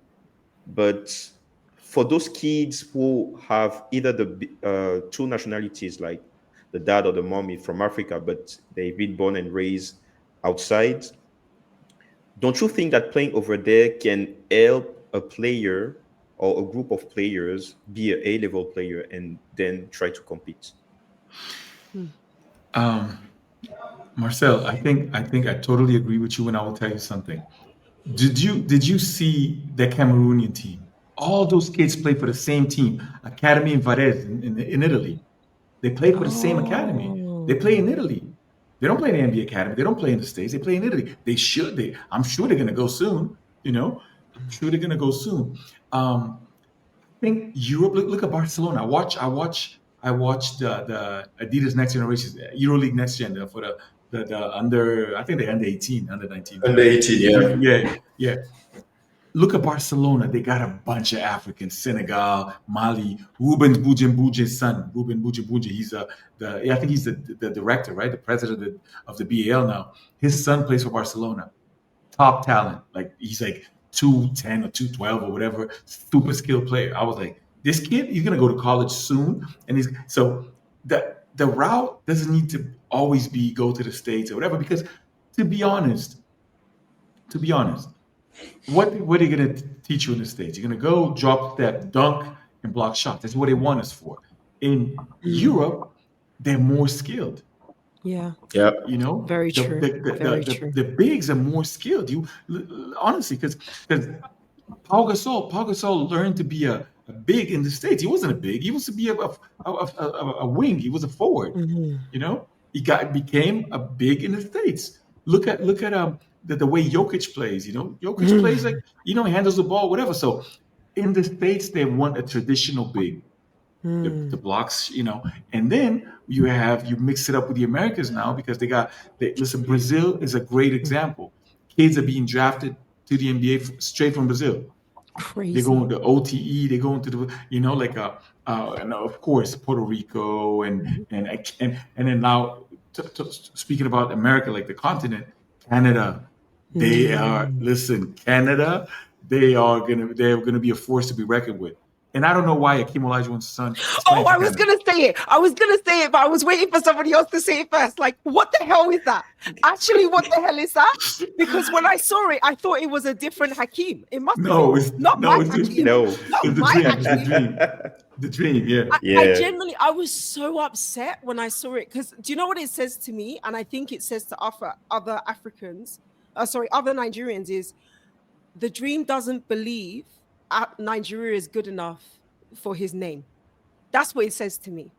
But for those kids who have either the two nationalities, like the dad or the mommy from Africa, but they've been born and raised outside, don't you think that playing over there can help a player or a group of players be a A-level player and then try to compete? Um, Marcel, I think I totally agree with you, and I will tell you something. Did you see the Cameroonian team? All those kids play for the same team, Academy in Varese in Italy. They play for the same academy. They Oh. play in Italy. They don't play in the NBA academy. They don't play in the States. They play in Italy. They should. I'm sure they're gonna go soon. I'm sure they're gonna go soon. Think Europe. Look at Barcelona. I watch the Adidas Next Generation EuroLeague Next Gen for the under. I think they under 18, under 19, Under whatever. 18, yeah. Yeah, yeah. Look at Barcelona. They got a bunch of Africans: Senegal, Mali. Ruben Bujembuje's son, Ruben Bujembuje. He's I think he's the director, right? The president of the BAL now. His son plays for Barcelona, top talent. Like he's like 210 or 212 or whatever, super skilled player. I was like, this kid, he's gonna go to college soon, and he's so the route doesn't need to always be go to the States or whatever. Because to be honest, to be honest, what are you gonna teach you in the States? You're gonna go drop step, dunk, and block shots. That's what they want us for. In Europe, they're more skilled. Yeah. Yeah. You know, Very the true. the the, Very the, true. the bigs are more skilled. Honestly, because Paul Gasol learned to be a big in the States. He wasn't a big. He was to be a wing. He was a forward. Mhm. Became a big in the States. Look at the way Jokic plays. Jokic plays like he handles the ball, whatever. So in the States, they want a traditional big, the blocks, and then you mix it up with the Americas now because listen, Brazil is a great example. Kids are being drafted to the NBA straight from Brazil. They go Crazy. into OTE. They go into and of course Puerto Rico and then now speaking about America, like the continent, Canada. They are Mm. listen, Canada. They're gonna be a force to be reckoned with. And I don't know why Akeem Olajuwon's son is Oh, playing for I was Canada. gonna say it. I was gonna say it, but I was waiting for somebody else to say it first. Like, what the hell is that? Actually, what the hell is that? Because when I saw it, I thought it was a different Hakeem. It must have been No, it's not no, my it's the Hakeem. No. Not it's the my dream. It's the Hakeem. dream. The dream. Yeah. I Yeah. genuinely, I was so upset when I saw it because do you know what it says to me? And I think it says to other Africans, other Nigerians, is the dream doesn't believe Nigeria is good enough for his name. That's what it says to me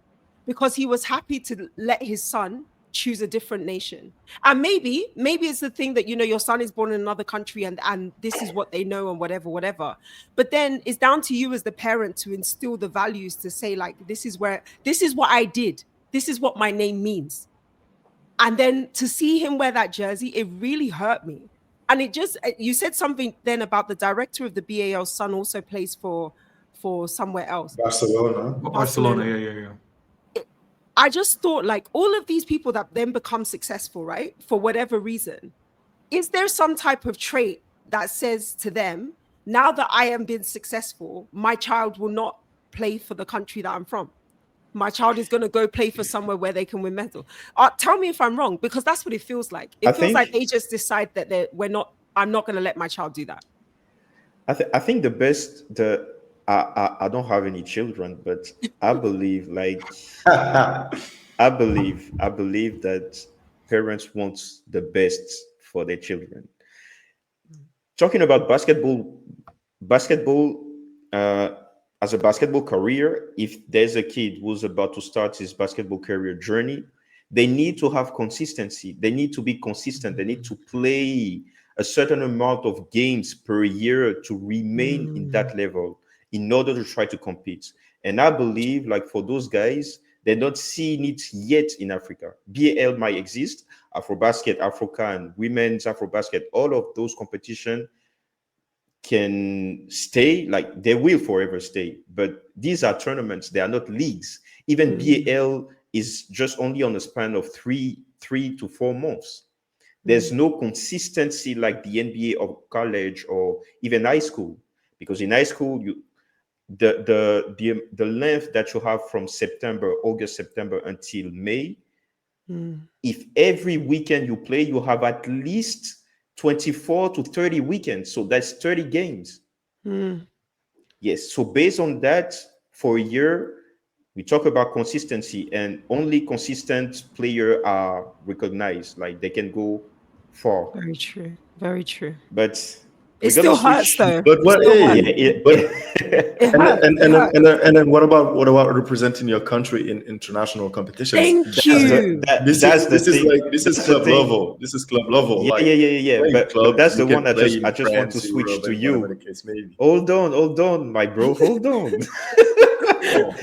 because he was happy to let his son choose a different nation. And maybe it's the thing that, your son is born in another country and this is what they know and whatever. But then it's down to you as the parent to instill the values to say, like, this is what I did. This is what my name means. And then to see him wear that jersey, it really hurt me. And you said something then about the director of the BAL son also plays for somewhere else. Barcelona. Barcelona. Barcelona. Yeah. I just thought, like, all of these people that then become successful, right, for whatever reason, is there some type of trait that says to them, now that I am being successful, my child will not play for the country that I'm from? My child is going to go play for somewhere where they can win medal. Tell me if I'm wrong, because that's what it feels like. It I feels like think they just decide that I'm not going to let my child do that. I think the best the I don't have any children, but I believe like I believe that parents want the best for their children. Talking about basketball uh, as a basketball career, if there's a kid who's about to start his basketball career journey, they need to have consistency. They need to be consistent. They need to play a certain amount of games per year to remain in Mm, that level in order to try to compete. And I believe, like for those guys, they're not seeing it yet in Africa. BAL might exist, Afrobasket, African, women's Afrobasket, all of those competition can stay, like they will forever stay. But these are tournaments, they are not leagues. Even mm, BAL is just only on a span of three to 4 months. There's mm, no consistency like the NBA or college or even high school. Because in high school, you the length that you have from August, September until May, mm, if every weekend you play, you have at least 24 to 30 weekends. So that's 30 games. mm. Yes. So based on that, for a year, we talk about consistency, and only consistent player are recognized. Like they can go far. Very true. Very true. But It we're gonna still hurts switch. though. But It what? still hurts. Yeah. Hey, but It hurts. It hurts. and then what about representing your country in international competitions? Thank that's the you. that that's the thing. This is That's the club thing. level. This is club level. Yeah, Like yeah, yeah, yeah, yeah. playing But clubs, that's you the one can play I in just want to France, switch Europe, to and whatever the you. case may be. Hold on, my bro. Hold on. Oh,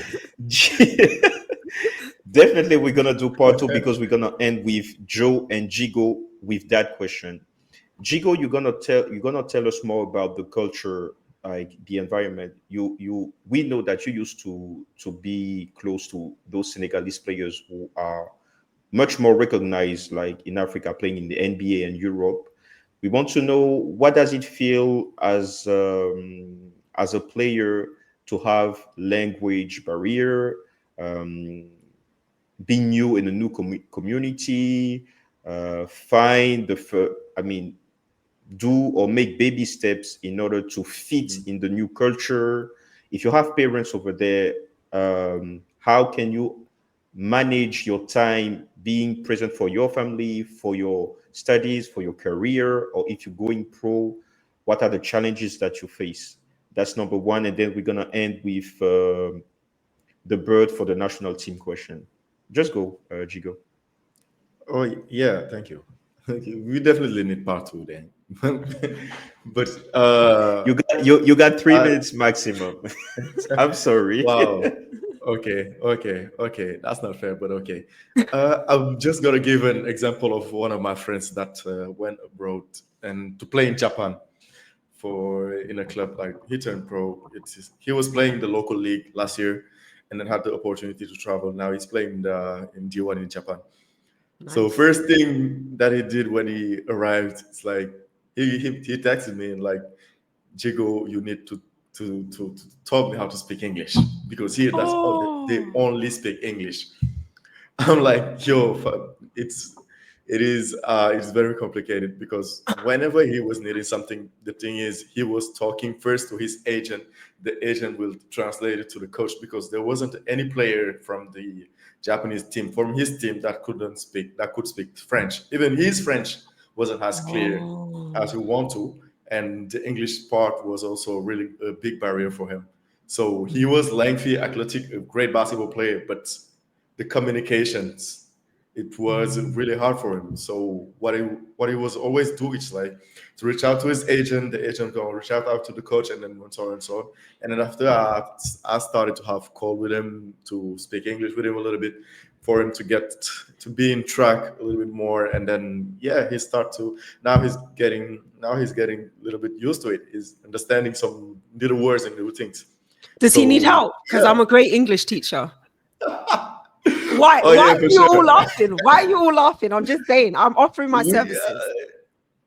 Definitely, we're gonna do part two because we're gonna end with Joe and Djigo with that question. Djigo, you're gonna tell us more about the culture, like the environment. We know that you used to be close to those Senegalese players who are much more recognized, like in Africa, playing in the NBA and Europe. We want to know what does it feel as a player to have language barrier, um, being new in a new community, find I mean, do or make baby steps in order to fit mhm. in the new culture. If you have parents over there, how can you manage your time being present for your family, for your studies, for your career, or if you're going pro, what are the challenges that you face? That's number one. And then we're going to end with the bird for the national team question. Just go, Jigo. Oh yeah, thank you. Thank you. We definitely need part two then. But You got three I, minutes maximum. I'm sorry. wow. Okay. That's not fair, but okay. I'm just gonna give an example of one of my friends that went abroad and to play in Japan for in a club. Like he turned pro. He was playing the local league last year, and then had the opportunity to travel. Now he's playing in D1 in Japan. So Nice. first thing that he did when he arrived, it's like he texted me and like, Jigo, you need to taught me how to speak English because here that's all they Oh. only speak English. I'm like, yo, it's very complicated because whenever he was needing something, the thing is he was talking first to his agent. The agent will translate it to the coach because there wasn't any player from the Japanese team, from his team that could speak French. Even his French wasn't as clear as Oh. he want to, and the English part was also really a big barrier for him. So he Mm, was lengthy, athletic, a great basketball player, but the communications, it was mm, really hard for him. So what he was always doing is like to reach out to his agent, the agent will reach out to the coach, and then so on and so on. And then after that, I started to have call with him to speak English with him a little bit for him to get to be in track a little bit more. And then yeah, he start to now he's getting a little bit used to it. He's understanding some little words and little things. Does he need So help? Because I'm yeah. a great English teacher. Why? Oh Why yeah, are for you all sure. laughing? Why are you all laughing? I'm just saying. I'm offering my services.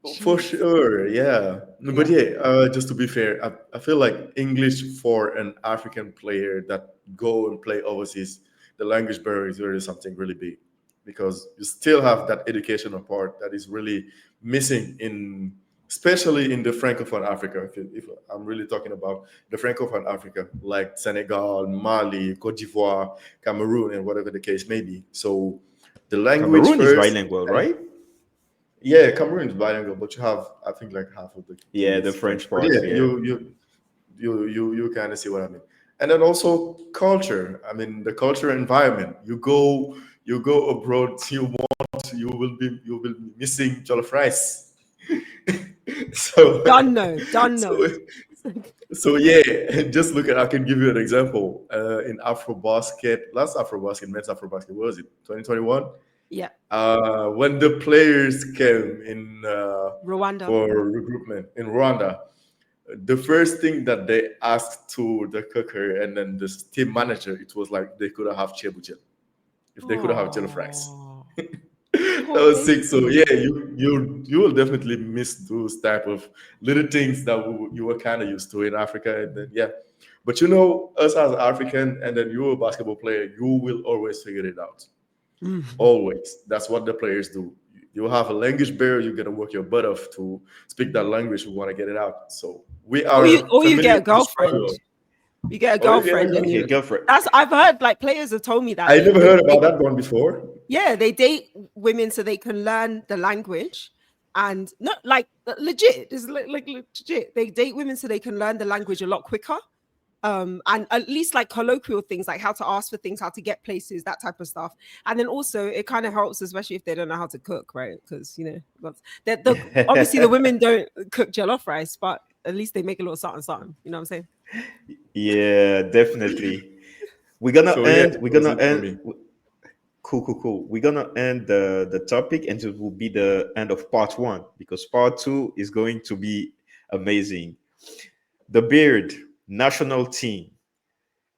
Yeah, for Jeez. sure, yeah. No, but Yeah. yeah, just to be fair, I feel like English for an African player that go and play overseas, the language barrier is really something really big because you still have that educational part that is really missing in especially in the Francophone Africa. If I'm really talking about the Francophone Africa, like Senegal, Mali, Cote d'Ivoire, Cameroon, and whatever the case may be. So the language Cameroon is first, bilingual, and right? yeah, Cameroon is bilingual, but you have, I think, like half of the Yeah, the is French. French But part. yeah, Yeah. you kind of see what I mean. And then also culture. I mean, the culture environment. You go abroad. You will be missing jollof rice. so Done no, done so no. so yeah, just look at. I can give you an example. In AfroBasket, last AfroBasket, men's AfroBasket, what was it? 2021. Yeah, When the players came in Rwanda. for recruitment in Rwanda, the first thing that they asked to the cooker and then the team manager, it was like they could have chebuchel, if they could have jollof rice. Oh, That poor was sick. So baby. yeah, you will definitely miss those type of little things that you were kind of used to in Africa, and then yeah. But us as African, and then you're a basketball player, you will always figure it out. Mhm. Always. That's what the players do. You have a language barrier, you're gonna work your butt off to speak that language. We want to get it out. So we are Or you familiar get a with the girlfriend. struggle. You get a Oh, yeah, girlfriend, and Okay, you. girlfriend. That's I've heard. Like players have told me that I never heard about that one before. yeah, they date women so they can learn the language, and not like legit. It's like legit. They date women so they can learn the language a lot quicker. And at least like colloquial things like how to ask for things, how to get places, that type of stuff. And then also it kind of helps, especially if they don't know how to cook, right? Because obviously the women don't cook jollof rice, but at least they make a little something something. You know what I'm saying? Yeah, definitely. We're gonna So yeah, end. We're that was gonna it for end. me. Cool, cool, cool. We're gonna end the topic, and it will be the end of part one because part two is going to be amazing. The Beard national team.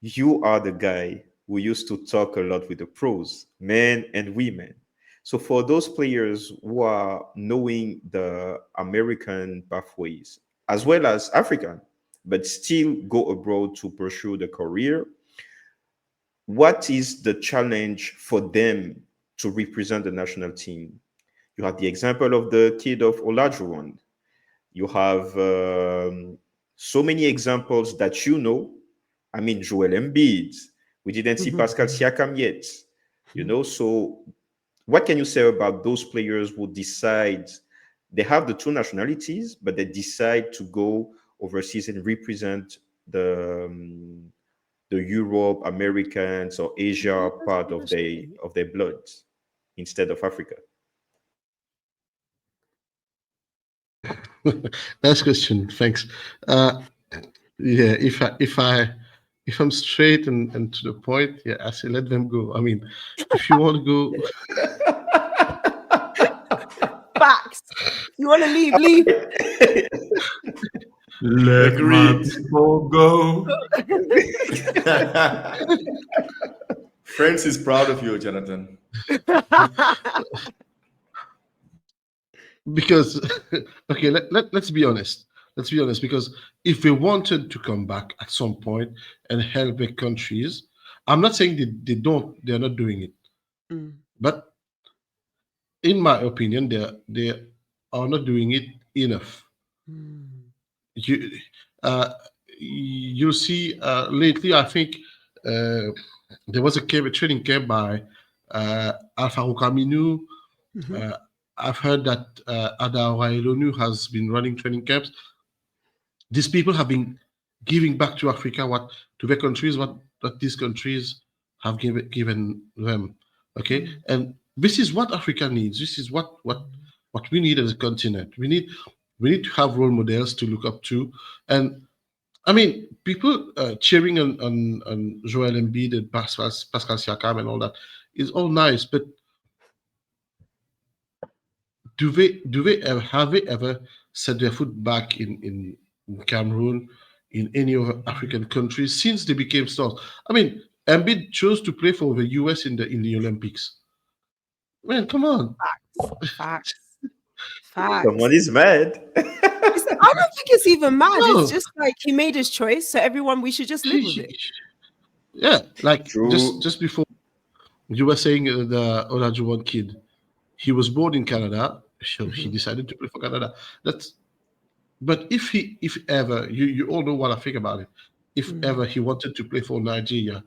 You are the guy who used to talk a lot with the pros, men and women. So for those players who are knowing the American pathways as well as African, but still go abroad to pursue the career, what is the challenge for them to represent the national team? You have the example of the kid of Olajuwon. You have so many examples that you know. I mean, Joel Embiid. We didn't see Pascal Siakam yet. So what can you say about those players who decide they have the two nationalities, but they decide to go overseas and represent the Europe, Americans, or Asia part of their blood instead of Africa? Nice question. Thanks. Uh, yeah, if I'm straight and to the point, yeah, I say let them go. I mean, if you want to go, Facts. You want to leave, leave. Let my Agreed. people go. France is proud of you, Jonathan. because okay, let's be honest. Let's be honest, because if they wanted to come back at some point and help their countries, I'm not saying they're not doing it, Mm, but in my opinion, they are not doing it enough. mm, You you'll see lately. I think uh, there was a training camp by Alpha Camino. mhm. Uh, I've heard that Ada Wailonu has been running training camps. These people have been giving back to Africa, what to their countries, what these countries have given them. Okay, Mm, and this is what Africa needs. This is what we need as a continent. We need to have role models to look up to, and I mean, people cheering on Joel Embiid and Pascal Siakam and all that is all nice, but do they ever have they ever set their foot back in Cameroon, in any other African countries since they became stars? I mean, Embiid chose to play for the US in the Olympics. Man, come on. facts. Someone Facts. is mad. I don't think it's even mad. It's No, just like he made his choice, so everyone we should just live with it. yeah, like just True. just before you were saying the Olajuwon kid, he was born in Canada, so he Mhm. decided to play for Canada. That's But if ever, you all know what I think about it. If ever he wanted to play for Nigeria,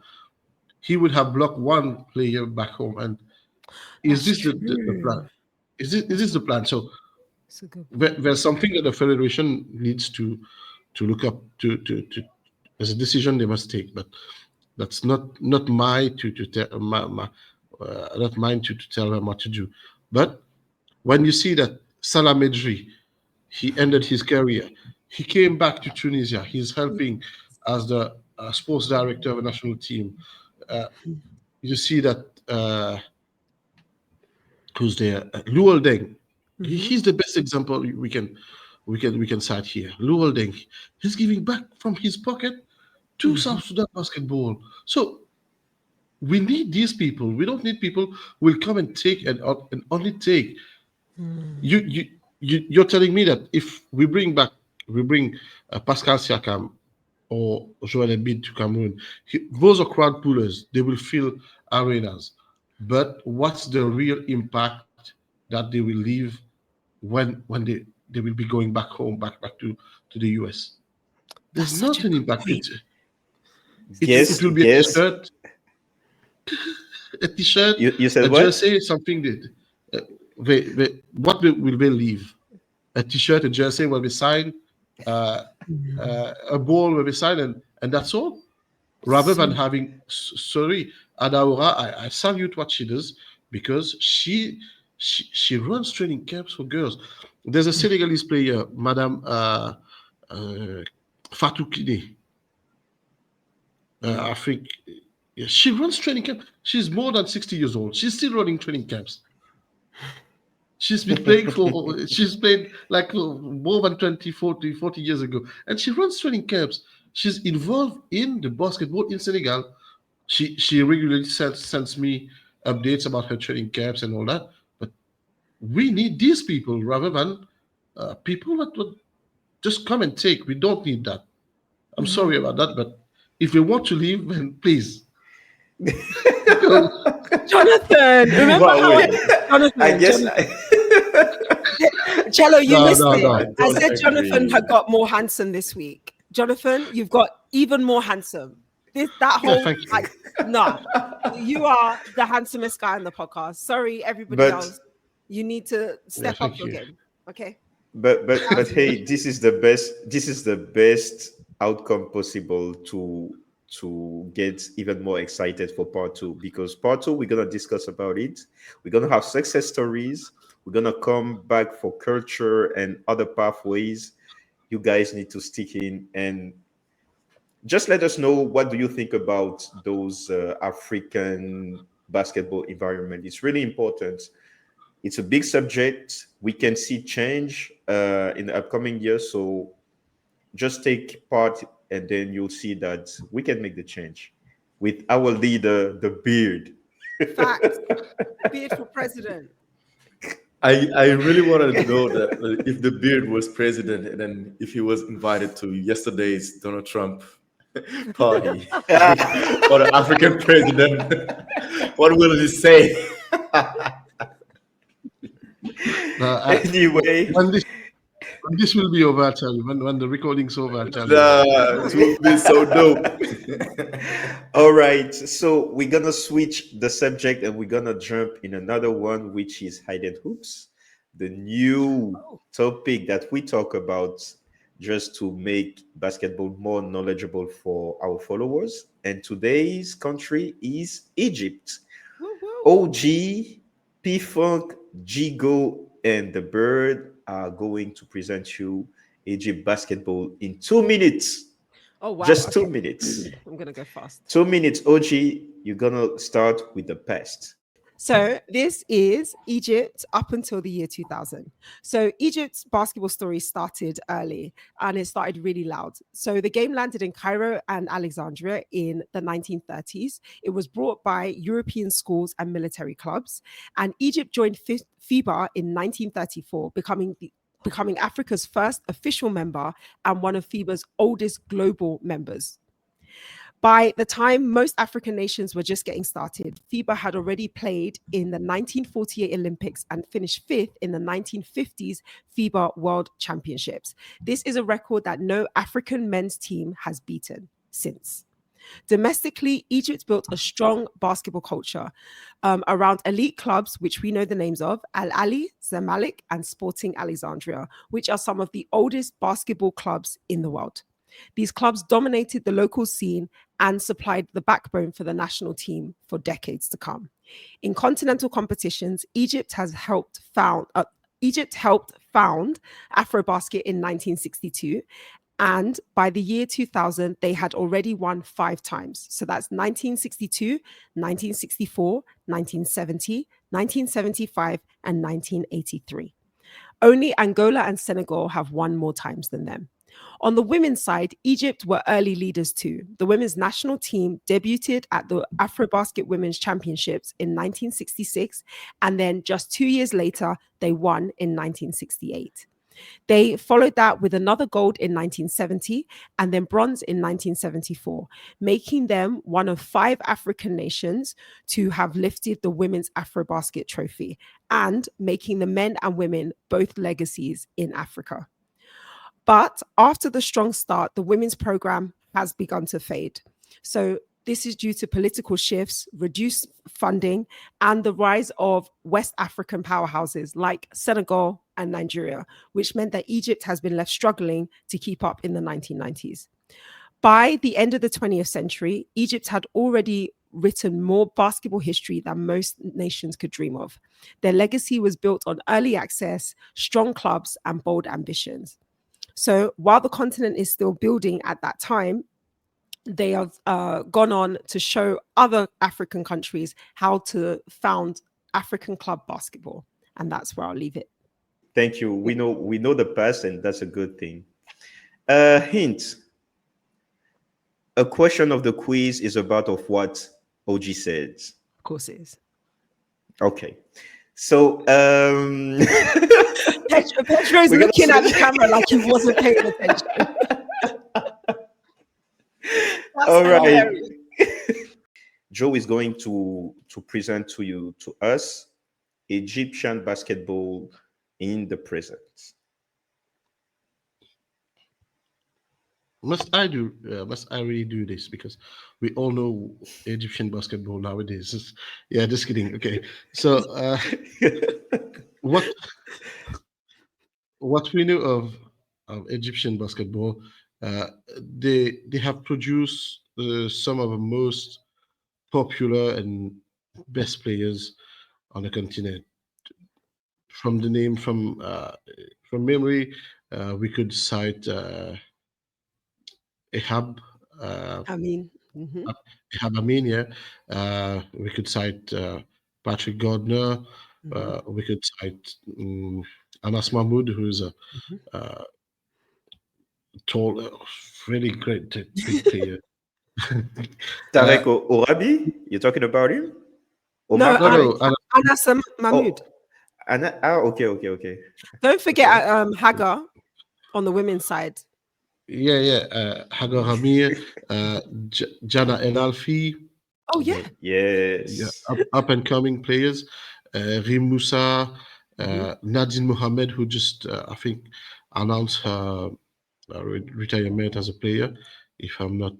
he would have blocked one player back home. And is That's this the plan? true. Is this the plan? So That's a good point. there's something that the federation needs to look up to as a decision they must take. But that's not my to tell not mine to tell them what to do. But when you see that Salah Medri, he ended his career, he came back to Tunisia. He's helping as the sports director of a national team. Uh, you see that who's there? Luol Deng. Mm-hmm. He's the best example we can cite here. Luol Deng. He's giving back from his pocket to Mm-hmm. South Sudan basketball. So we need these people. We don't need people who will come and take and only take. You're telling me that if we bring Pascal Siakam or Joel Embiid to Cameroon, those are crowd pullers. They will fill arenas. But what's the real impact that they will leave when they will be going back home, back to the US? That's There's such a not an good impact. point. It Guess, will be guess. a t-shirt, You said a what? jersey, something that what will they leave? A t-shirt, a jersey will be signed, uh, a ball will be signed, and that's all. Rather So than having, sorry, Adaora, I salute what she does because she runs training camps for girls. There's a Senegalese player, Madame uh, Fatou Kine. I think yeah, she runs training camp. She's more than 60 years old. She's still running training camps. She's played like more than 20, 40 years ago. And she runs training camps. She's involved in the basketball in Senegal. She regularly sends me updates about her training camps and all that. But we need these people rather than people that would just come and take. We don't need that. I'm sorry about that, but if you want to leave, then please go. Jonathan, remember But how wait, I Jonathan, guess Jonathan, Cello, you No, missed no, it. I no. I don't said Jonathan agree. had got more handsome this week. Jonathan, you've got even more handsome. That Yeah, whole thank you. like, nah, you are the handsomest guy on the podcast. Sorry, everybody but else. You need to Yeah, step up thank your you. game. Okay. but hey, this is the best outcome possible to get even more excited for part two, because part two we're gonna discuss about it. We're gonna have success stories. We're gonna come back for culture and other pathways. You guys need to stick in and just let us know, what do you think about those African basketball environment. It's really important. It's a big subject. We can see change in the upcoming years. So just take part, and then you'll see that we can make the change with our leader, the beard. Facts. Beard for president. I really wanted to know that if the beard was president, and then if he was invited to yesterday's Donald Trump party for the African president, what will he say? Anyway, When this will be over, I'll tell you. When the recording's over, I'll tell you about it. It will be so dope. all right. So we're gonna switch the subject and we're gonna jump in another one, which is hidden hoops, the new topic that we talk about just to make basketball more knowledgeable for our followers. And today's country is Egypt. Woo woo. OG, P Funk, Djigo, and the Bird are going to present you Egypt basketball in 2 minutes. Oh wow. Just Okay. 2 minutes. I'm gonna go fast. 2 minutes, OG. You're gonna start with the past. So this is Egypt up until the year 2000. So Egypt's basketball story started early and it started really loud. So the game landed in Cairo and Alexandria in the 1930s. It was brought by European schools and military clubs, and Egypt joined FIBA in 1934, becoming Africa's first official member and one of FIBA's oldest global members. By the time most African nations were just getting started, FIBA had already played in the 1948 Olympics and finished fifth in the 1950s FIBA World Championships. This is a record that no African men's team has beaten since. Domestically, Egypt built a strong basketball culture around elite clubs, which we know the names of Al Ali, Zamalek, and Sporting Alexandria, which are some of the oldest basketball clubs in the world. These clubs dominated the local scene and supplied the backbone for the national team for decades to come. In continental competitions, Egypt helped found Afrobasket in 1962, and by the year 2000, they had already won 5 times. So that's 1962, 1964, 1970, 1975, and 1983. Only Angola and Senegal have won more times than them. On the women's side, Egypt were early leaders too. The women's national team debuted at the Afrobasket Women's Championships in 1966, and then just 2 years later, they won in 1968. They followed that with another gold in 1970 and then bronze in 1974, making them one of 5 African nations to have lifted the women's Afrobasket trophy and making the men and women both legacies in Africa. But after the strong start, the women's program has begun to fade. So this is due to political shifts, reduced funding, and the rise of West African powerhouses like Senegal and Nigeria, which meant that Egypt has been left struggling to keep up in the 1990s. By the end of the 20th century, Egypt had already written more basketball history than most nations could dream of. Their legacy was built on early access, strong clubs, and bold ambitions. So while the continent is still building at that time, they have gone on to show other African countries how to found African club basketball. And that's where I'll leave it. Thank you. We know the past, and that's a good thing. Hint. A question of the quiz is about of what OG says. Of course it is. Okay. So Pedro's We're gonna looking at the switch. camera like he wasn't paying attention. That's All right. hilarious. Joe is going to present to us Egyptian basketball in the present. Must I really do this? Because we all know Egyptian basketball nowadays. Yeah, just kidding. Okay. So what we know of Egyptian basketball, they have produced some of the most popular and best players on the continent. From the name, from memory, we could cite Ehab, I mean, mhm. Ehab Amin, yeah. We could cite Patrick Gardner. We could cite Anas Mahmoud, who's a tall, really big player. Tarek Orabi, you're talking about him? No, No, no, Anas Mahmoud. Okay. Don't forget Hagar on the women's side. yeah. Hagar Hamir, Jana El Alfi, Oh, yeah. Yes. yeah, up and coming players. Rim Musa, Nadine Mohammed, who just I think announced her retirement as a player. If I'm not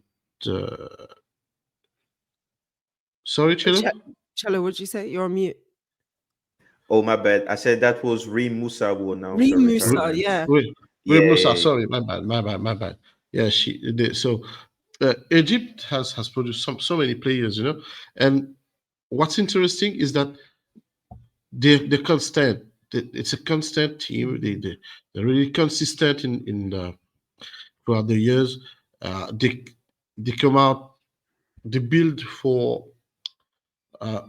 sorry, Chilo. Cello, what'd you say? You're on mute. Oh, my bad. I said that was Reem Musa who announced her Reem Musa, retirement. yeah. Rim Yeah. Musa, sorry, my bad. Yeah, so Egypt has produced so many players, and what's interesting is that they're constant. It's a constant team. They're really consistent in the throughout the years. They come out. They build for 4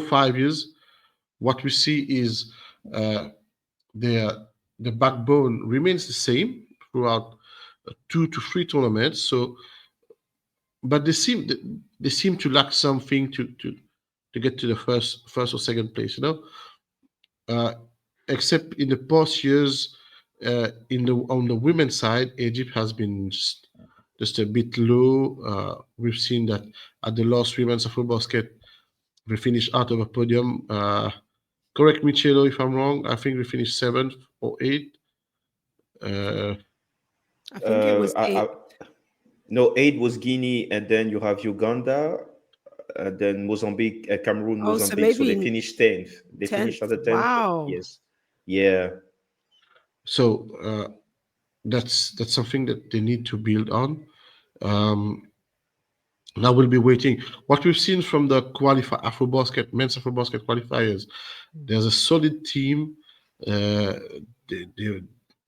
5 years. What we see is the backbone remains the same throughout 2 to 3 tournaments. So, but they seem to lack something to get to the first or second place. Except in the past years, on the women's side, Egypt has been just just a bit low. We've seen that at the last 3 months of football basket, we finished out of a podium. Correct me, Chelo, if I'm wrong. I think we finished seventh or eighth. Uh, I think it was I, eight. no, eight was Guinea, and then you have Uganda, then Mozambique, Cameroon, Oh, so Mozambique. So they maybe finished 10th. They finished 10th. at the 10th. Wow. Yes. Yeah. so that's something that they need to build on. Um, Now we'll be waiting. What we've seen from the men's AfroBasket qualifiers, there's a solid team. Uh, they, they,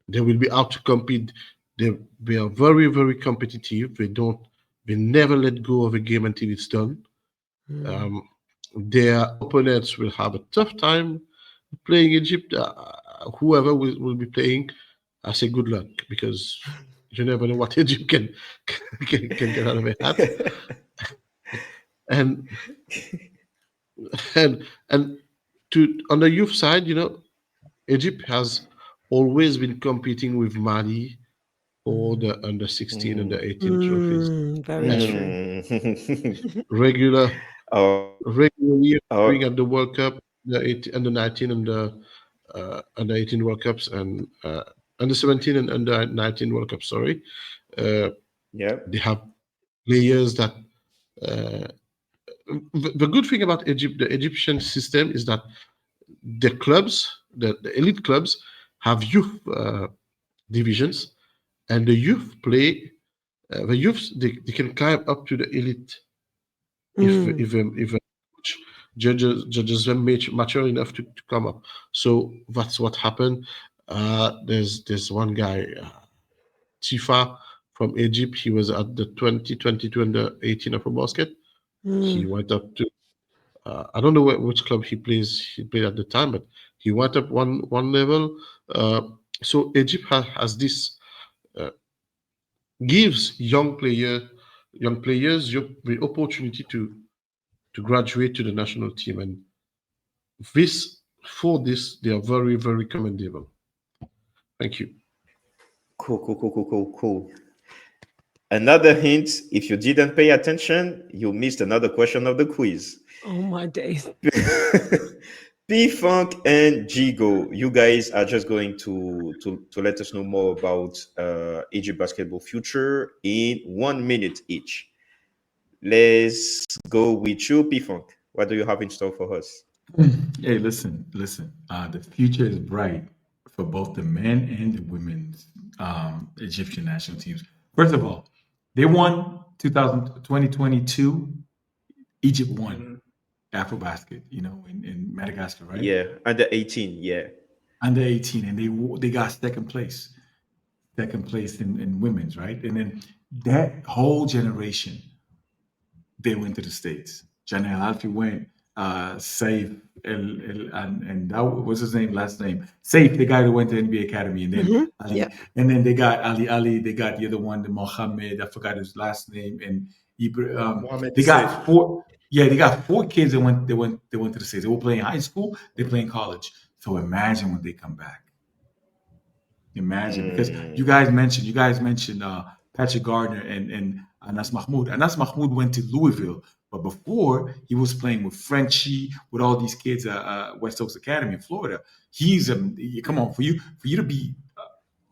they will be out to compete. They are very, very competitive. They never let go of a game until it's done. Mm. Um, their opponents will have a tough time playing Egypt. Whoever will be playing, I say good luck because you never know what Egypt can get out of a hat. And and to on the youth side, Egypt has always been competing with Mali for the under 16 and Mm. the 18 trophies, Very and true. Mm. regular Oh, regularly appearing oh, at the World Cup, the 18, under 19 and the under 18 World Cups, and under 17 and under 19 World Cups. Sorry, uh, yeah. they have players that. Uh, the good thing about Egypt, the Egyptian system, is that the elite clubs, have youth divisions, and the youths, they can climb up to the elite Mm. if a coach judges them mature enough to come up. So that's what happened. There's one guy, Tifa from Egypt. He was at the 2022 and the 18 of a basket. He Mm. went up to I don't know which club he plays. He played at the time, but he went up one level. Uh, so Egypt has this uh, gives young players the opportunity to graduate to the national team, and this for this they are very, very commendable. Thank you. Cool, cool, cool, cool, cool, cool. Another hint, if you didn't pay attention, you missed another question of the quiz. Oh my days. P Funk and Djigo, you guys are just going to let us know more about Egypt basketball future in 1 minute each. Let's go with you, P Funk. What do you have in store for us? Hey, listen. The future is bright for both the men and the women's Egyptian national teams. First of all, they won 2022. Egypt won Mhm. AfroBasket, in Madagascar, right? Yeah, under 18. Yeah. Under 18, and they got second place in women's, right? And then that whole generation, they went to the States. Janelle Alfie went, Safe, and that was his name, last name. Safe, the guy who went to NBA Academy, and then Yeah. Ali, and then they got Ali, they got the other one, the Mohammed, I forgot his last name, and Mohamed they is safe. got four. Yeah, they got four kids that went to the States. They were playing high school, they playing college. So imagine when they come back. Imagine, because Mm. you guys mentioned Patrick Gardner and Anas Mahmoud. Anas Mahmoud went to Louisville, but before he was playing with Frenchie, with all these kids at West Oaks Academy in Florida. He's a come on, for you to be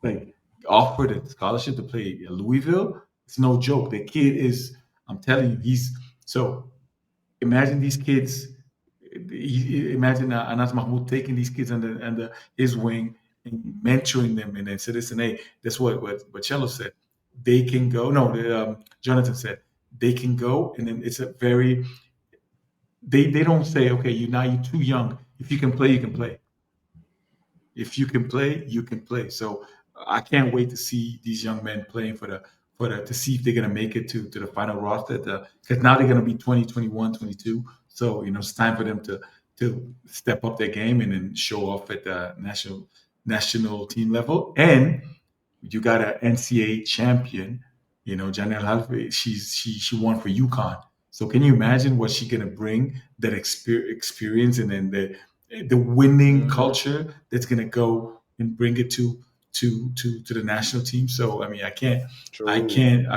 like offered a scholarship to play at Louisville. It's no joke. The kid is. I'm telling you, he's so. Imagine these kids. Imagine Anas Mahmoud taking these kids under his wing and mentoring them, and then say, "Listen, hey, that's what Cello said. They can go." No, Jonathan said they can go, and then it's a very. They don't say, "Okay, you're too young. If you can play, you can play. If you can play, you can play." So I can't wait to see these young men playing for the to see if they're gonna make it to the final roster. Because now they're gonna be 20, 21, 22. So it's time for them to step up their game and then show off at the national team level. And you got an NCAA champion, Janelle Halfway. She won for UConn. So can you imagine what she's gonna bring, that experience, and then the winning Mhm. culture that's gonna go and bring it to to the national team. So I mean, True. I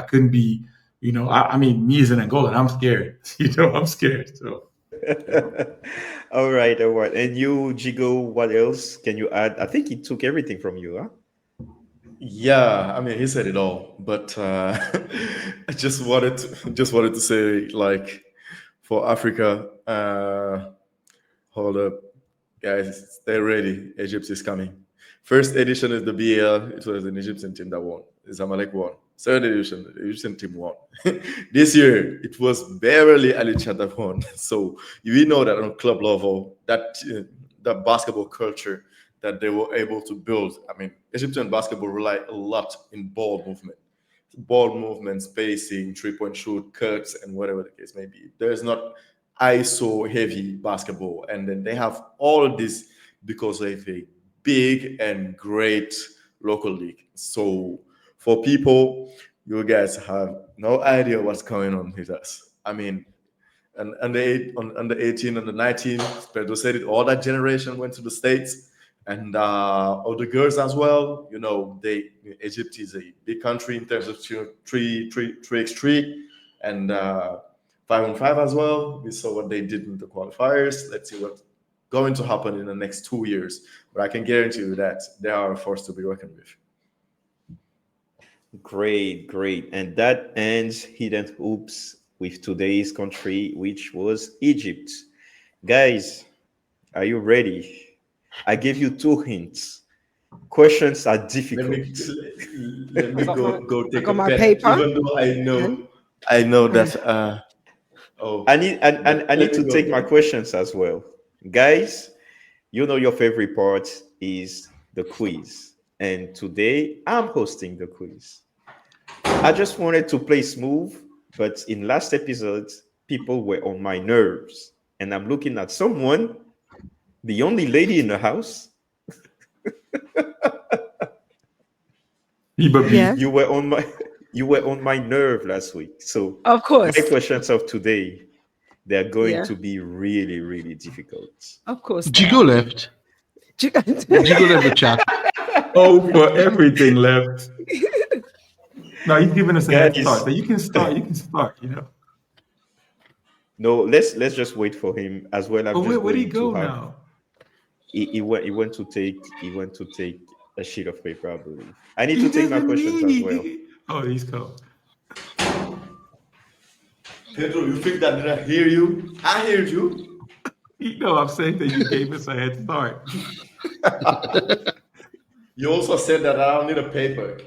couldn't be. I mean, me as an Angolan, I'm scared. I'm scared. So All right, all right. And you, Jigo, what else can you add? I think he took everything from you, huh? Yeah, I mean, he said it all, but I just wanted to say, like, for Africa, hold up, guys, stay ready. Egypt is coming. First edition is the BL. It was an Egyptian team that won. Zamalek won. Third edition, the Egyptian team won. This year, it was barely Ali Chad that won. So we know that on club level, that basketball culture that they were able to build. I mean, Egyptian basketball rely a lot in ball movement, spacing, 3-point shoot, cuts, and whatever the case may be. There's not ISO heavy basketball, and then they have all of this because of a big and great local league. So for people, you guys have no idea what's going on with us. I mean, and under 18, under 19, Pedro said it. All that generation went to the states, and all the girls as well. Egypt is a big country in terms of three x three, and 5-on-5 as well. We saw what they did in the qualifiers. Let's see what's going to happen in the next 2 years. But I can guarantee you that they are a force to be reckoned with. Great, great. And that ends Hidden Hoops with today's country, which was Egypt. Guys, are you ready? I gave you 2 hints. Questions are Let difficult. me let me go I take got a my pen, paper. even though Pen. I know that. Oh, I need and I let need me to go take my again. questions as well. Guys, you know your favorite part is the quiz. And today I'm hosting the quiz. I just wanted to play smooth, but in last episode, people were on my nerves. And I'm looking at someone, the only lady in the house. Biba Yeah, B. You were on my you were on my nerve last week. So of my course. questions of today, they're going Yeah, to be really, really difficult. of course they Jigo are. left. Jigo left the chat. Oh, for everything left. No, he's giving us a head start. Guys, So you can start. You can start. no, let's just wait for him as well. I'm But just where do he going to go have now? he went to take a sheet of paper, I believe. I need to He take my doesn't questions as well. need. Oh, he's cool. Pedro, you think that did I hear you? I heard you. I'm saying that you gave us a head start. You also said that I don't need a paper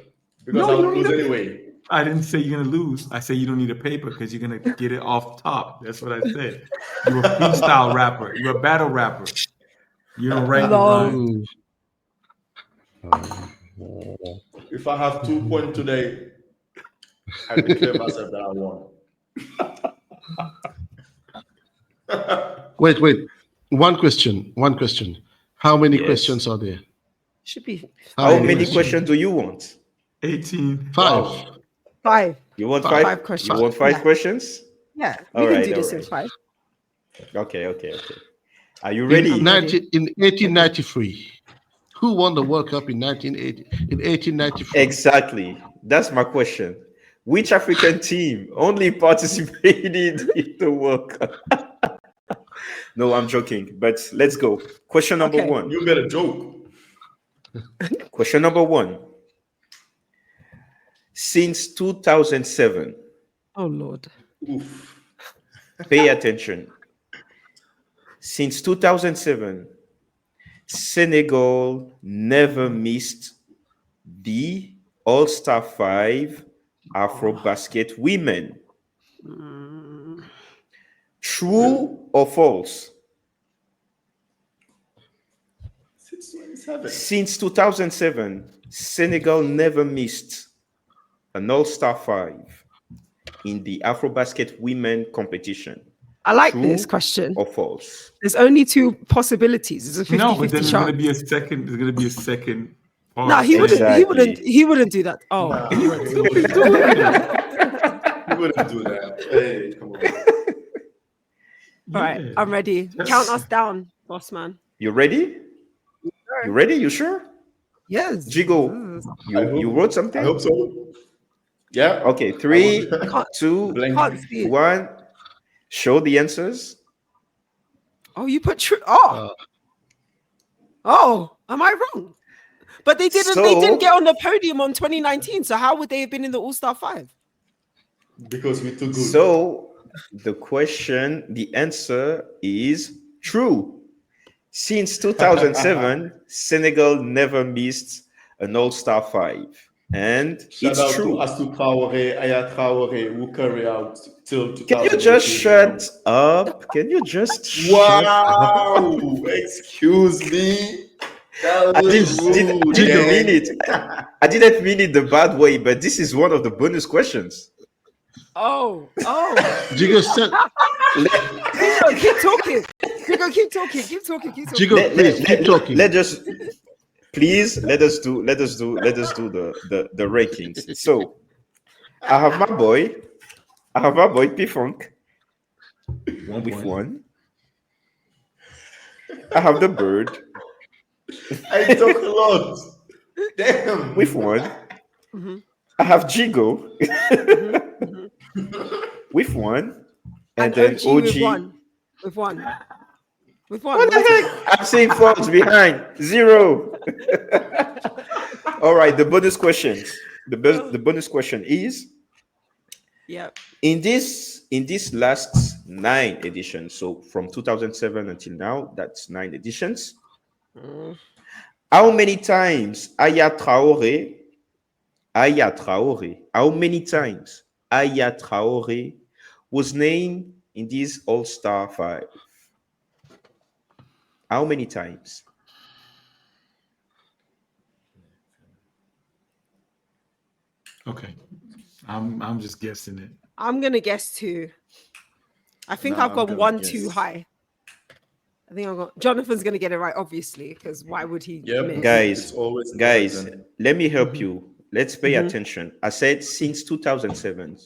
because No, I you would don't need lose a paper. anyway. I didn't say you're gonna lose. I say you don't need a paper because you're gonna get it off top. That's what I said. You're a freestyle rapper. You're a battle rapper. You don't write the Lol. rhyme. Mm. If I have 2 points today, I declare myself that I won. Wait. One question. One question. How many Yes. questions are there? Should be How How many 18. many questions? questions do you want? 18. Five. Wow. five. You want Five. five? Five You questions. want five Yeah, questions? yeah. We All can right, do all this in right. 5. Okay. Are you In I'm ready? ready. 1893, who won the World Cup in 1980? In 1893. Exactly. That's my question. Which African team only participated in the World Cup? No, I'm joking. But let's go. Question number Okay. one. You better joke. Question number one. Since 2007, Oh Lord. Oof. pay attention. Since 2007, Senegal never missed the All Star 5 Afro Basket women. Mm, True or false? Since 27. Since 2007, Senegal never missed an All Star 5 in the Afrobasket women competition. I like this True question. or false? There's only 2 possibilities. It's a No, 50 but 50 then there's gonna chance. be a second. There's gonna be a second No, part he wouldn't. saying He wouldn't. Exactly. He wouldn't do that. Oh, Nah, he wouldn't. he wouldn't do that. He wouldn't do that. Hey, come on. All right, Yeah. I'm ready. Yes. Count us down, boss man. You ready? You ready? You sure? Yes. Djigo, I you hope, wrote I something? hope so. Yeah. Okay, I 3, was Can't 2, blank. can't see it. 1. Show the answers. Oh, you put true. Oh, Uh, am I wrong? But they didn't get So, on the podium on 2019. So how would they have been in the All-Star 5? Because we're too good. so the answer is true. Since 2007, Senegal never missed an All-Star 5. And Shout it's out to true. Astu Traore, Aya Traore, who carry out till Can you just 2018, shut up? Can you just shut up? Wow! Excuse me. That I was this didn't rude, mean Djigo, it. I didn't mean it the bad way, but this is one of the bonus questions. Oh. Djigo, said, Let, Djigo, keep talking. Djigo, keep talking. Keep talking. Keep talking. Djigo, please keep talking. let just please let us do the rankings. So I have my boy, P Funk One with point. 1. I have the bird I talk a lot. Damn. with 1. Mhm, I have Jigo mhm, mhm. with 1, and And then OG with OG. one. With one. With one. What the One team. heck? I'm saying false behind 0. All right, the bonus questions. The bonus question is Yep. in this last 9 editions. So from 2007 until now, that's 9 editions. Mm. How many times how many times Aya Traore was named in this All-Star 5? How many times? Okay. I'm just guessing it. I'm gonna guess 2. I think Nah, I've I'm gone gonna 1 too guess. high. I think I've got Jonathan's gonna get it right, obviously, because why would he Yep. miss? It's Guys, always guys, Jonathan. let me help Mhm, you. Let's pay mhm. attention. I said since 2007, and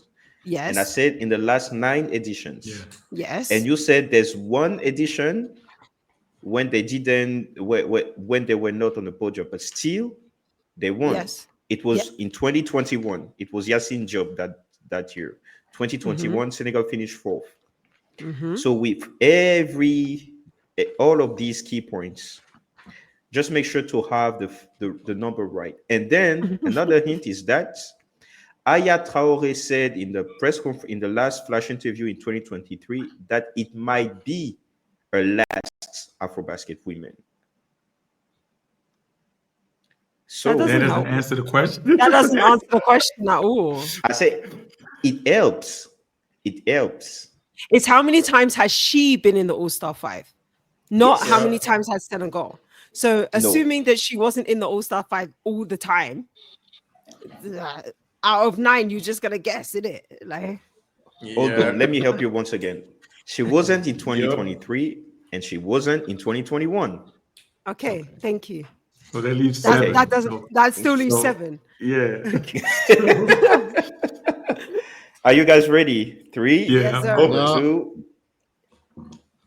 I Yes. said in the last 9 Yeah. editions. And Yes. you said there's one edition when they didn't when they were not on the podium, but still they won. Yes. It Yeah. was in 2021. It was Yassine Job that year. Mhm, 2021, Senegal finished 4th. mhm. So with all of these key points, just make sure to have the number right. And then another hint is that Aya Traore said in the press conference in the last flash interview in 2023 that it might be her last Afrobasket women. That So That doesn't doesn't help. answer the question. That doesn't answer the question at all. I say it helps. It helps. It's how many times has she been in the All-Star 5? Not how Yes. many Yeah. times has Senegal. So No. assuming that she wasn't in the All-Star 5 all the time, uh, out of 9, you're just gonna guess, isn't it? Like, Hold on. Let Yeah. me help you once again. She wasn't in Yep. 2023 and she wasn't in 2021. okay, thank you. So that leaves Okay. That 7. doesn't that still leaves So 7. yeah. Okay. Are you guys ready? Yeah, 3, Yes, I'm sir. ready. no, 2,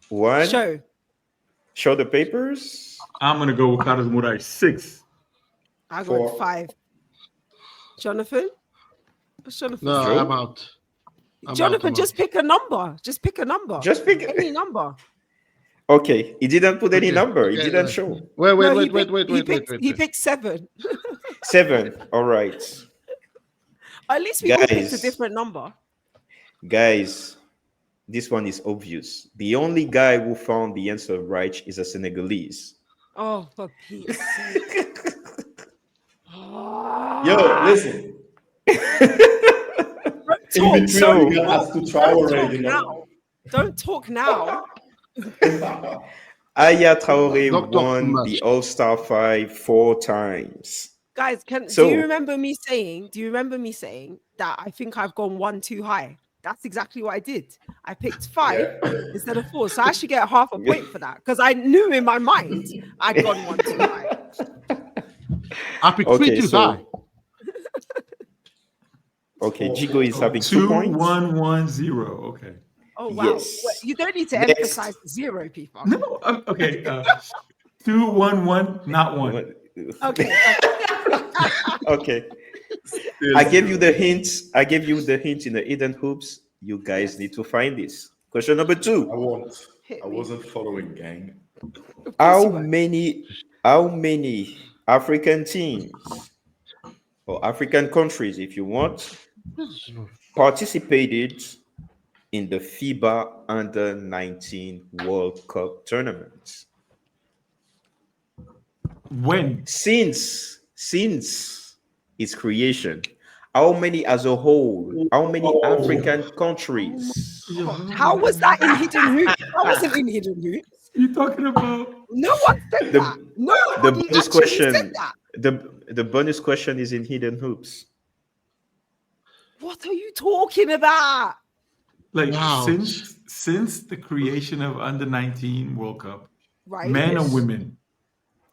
1. Show. Show the papers. I'm gonna go with Carlos Moraes 6. I got 4. 5. Jonathan? What's Jonathan no, say? I'm Joe? out. I'm out. Jonathan, I'm out. just pick a number. Just pick a number. Just pick. Any number. Okay. He didn't put any Okay, number. He okay. didn't show. Wait, wait, No, wait, wait, wait, wait, wait, wait, he wait. picked 7. 7. All right. At least we all picked a Guys, different number. guys, this one is obvious. The only guy who found the answer right is a Senegalese. Oh, for Pete's sake. Yo, Ah, listen. don't In talk. between, Don't we So, got talk. Astu Don't Traore, talk you now. know. Don't talk now. Aya Traore Don't talk too won the much. All Star 5 4 times. Guys, do you So, remember me saying? Do you remember me saying that I think I've gone 1 too high? That's exactly what I did. I picked 5 Yeah. instead of 4. So I should get half a point for that because I knew in my mind I'd gone 1 too high. I picked three okay, too high. so, okay, 4, Jigo 4, is Oh, 4. having 2 points. 2110. Okay. Oh wow. Yes. You don't need to Next. emphasize the 0, people. No, okay. 211, not 1. Okay. Okay. I gave you the hints. I gave you the hint in the hidden hoops. You guys Yes. need to find this. Question number I 2. won't. Hit I me. wasn't following, gang. Of course How you were. many how many African teams or African countries, if you want, participated in the FIBA Under 19 World Cup tournament? When? Since its creation, how many as a whole? How many Oh, African Oh my countries? Yo, God. How was that in Hidden Hoops? That wasn't in Hidden Hoops. you talking about? No one said that. The the Nobody bonus actually said question that. the bonus question is in hidden hoops. What are you talking about? Like Wow. since the creation of under 19 World Cup, Right? men or Yes. women?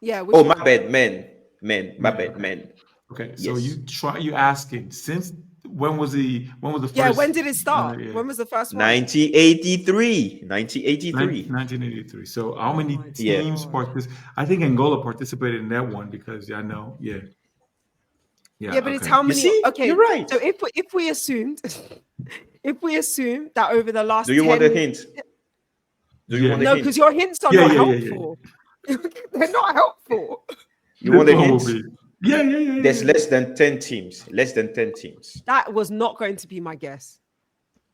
Yeah, which Oh, my one? bad, men. My Men. bad, Okay. men. Okay. So Yes. you asking since when was the Yeah, first when did it start? yeah, When was the first one? 1983. 1983. 1983. So how Oh many my Yeah. teams God. I think Angola participated in that one because I know. Yeah. Yeah, Yeah. but it's Okay. how You many? see? You're Okay, right. so if we assumed if we assume that over the Do last you want a 10, hint? Do you Yeah. want a no, because hint? your hints are Yeah. not Yeah. Yeah. Yeah. helpful. They're not helpful. You This want a one will hint? be. Yeah. Yeah. Yeah. Yeah. There's Yeah. less than 10 teams. Less than 10 teams. That was not going to be my guess.